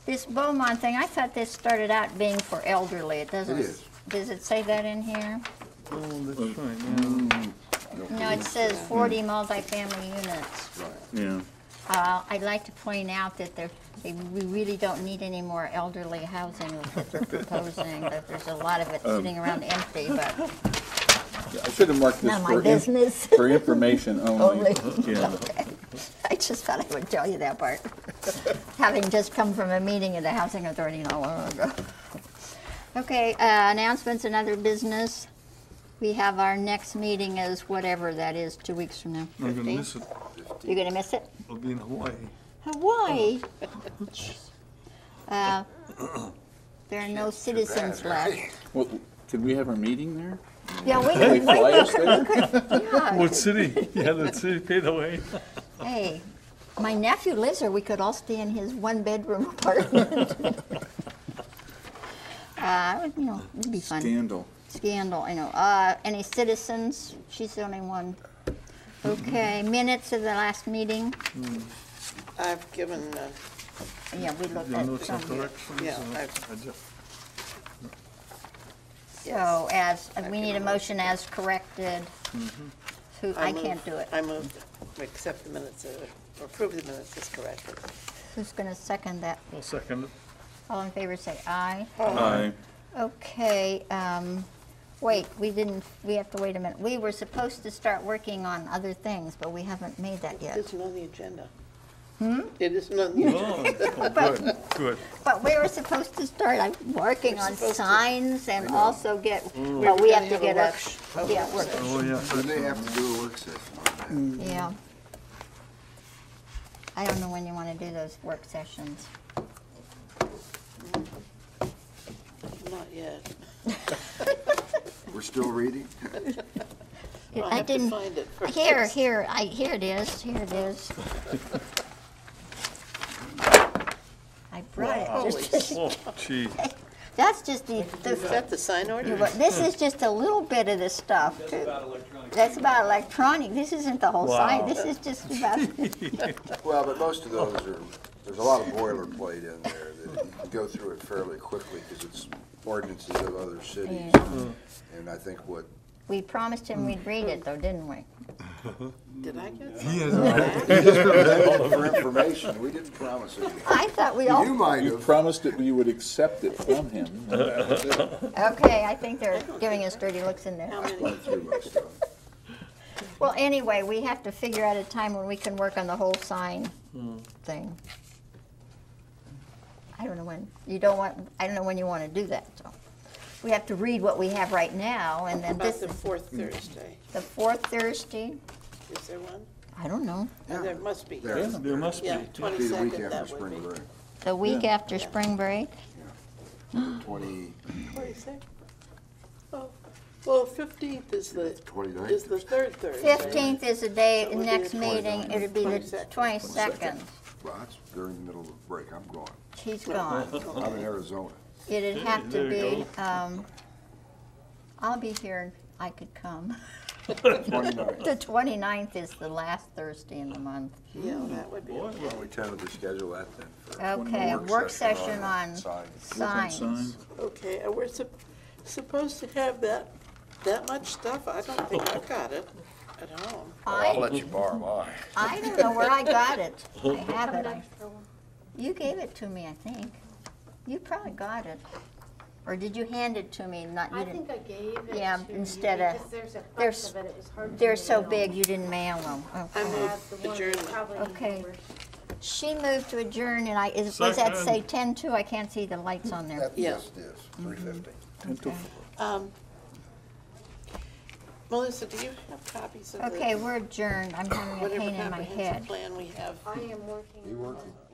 This Beaumont thing, I thought this started out being for elderly. It doesn't. It is. Does it say that in here? I don't No, it believe says so. 40 multifamily units. Right. Yeah. I'd like to point out that we really don't need any more elderly housing that they're proposing, that there's a lot of it sitting around empty, but I should have marked this none of my business. for information only. Only. Yeah. Okay. I just thought I would tell you that part, having just come from a meeting at the Housing Authority not long ago. Okay, announcements and other business. We have our next meeting is whatever that is, 2 weeks from now. I'm gonna miss it. You're gonna miss it? I'll be in Hawaii. Hawaii? There are no citizens left. Well, can we have our meeting there? Yeah, we Can we could, fly us there? yeah. What city? Yeah, the city paid away. Hey, my nephew lives there. We could all stay in his one-bedroom apartment. It'd be fun. Scandal, I know. Any citizens? She's the only one. Okay, minutes of the last meeting. I've given, Yeah, we looked You'll at note some some. corrections. Yeah, I just- So we need a motion as corrected. I move- can't do it. I move to accept the minutes, or approve the minutes as corrected. Who's gonna second that? I'll second it. All in favor say aye. Aye. Okay, wait, we have to wait a minute. We were supposed to start working on other things, but we haven't made that It yet. isn't on the agenda. It isn't on the agenda. Oh, good, good. But we were supposed to start, I'm working on supposed to. signs and also get, We're well, we have gonna to get have yeah, work, Oh, yeah. Then they have to do a work session on that. yeah. I don't know when you want to do those work sessions. Not yet. We're still reading? I'll I have to didn't, find it first. here it is, I brought it. Holy Oh, gee. That's just the, Is that the sign order? this is just a little bit of the stuff. That's about electronic. That's about electronic. This isn't the whole Wow. site. This is just about, Well, but most of those are, there's a lot of boilerplate in there that you can go through it fairly quickly because it's ordinances of other cities. And I think what, we promised him we'd read it though, didn't we? Did I get He something? has for information, we didn't promise it. I thought we You all, might You have. promised that you would accept it from him. okay, I think they're giving us dirty looks in there. How many? Went through my stuff. Well, anyway, we have to figure out a time when we can work on the whole sign thing. I don't know when, I don't know when you want to do that, so. We have to read what we have right now, and then About this the is fourth Thursday. the fourth Thursday. Is there one? I don't know. There must be. There. There must be. Yeah, Be the week 22nd, after that would spring be. break. The week after spring break? 20, 26th? Oh, well, 15th is the 29th. is the third Thursday. 15th is the day, So it would be next the meeting, 29th. it'll be the 22nd. 22nd. well, that's during the middle of the break, I'm gone. She's gone. I'm in Arizona. It'd have to There you be, I'll be here, I could come. 29th. The 29th is the last Thursday in the month. Yeah, that would be. Why don't we tentatively schedule that then? for Okay, a work session on signs. signs. Signs. Okay, and we're supposed to have that much stuff? I don't think I got it at home. I'll let you borrow mine. I don't know where I got it. I have it. You gave it to me, I think. You probably got it. Or did you hand it to me? Not you I didn't. think I gave it Yeah, to instead you of- because there's a they're bunch of it. It was hard to They're so mail. big, you didn't mail them. I Okay. moved Yeah, the one adjourned. that's probably Okay. over. She moved to adjourn, and was that Second. say 10-2? I can't see the lights on there. Yes, it is, 3:50. Melissa, do you have copies of Okay, we're adjourned. I'm having a whatever pain in my comprehensive head. plan we have? I am working. You on working? it.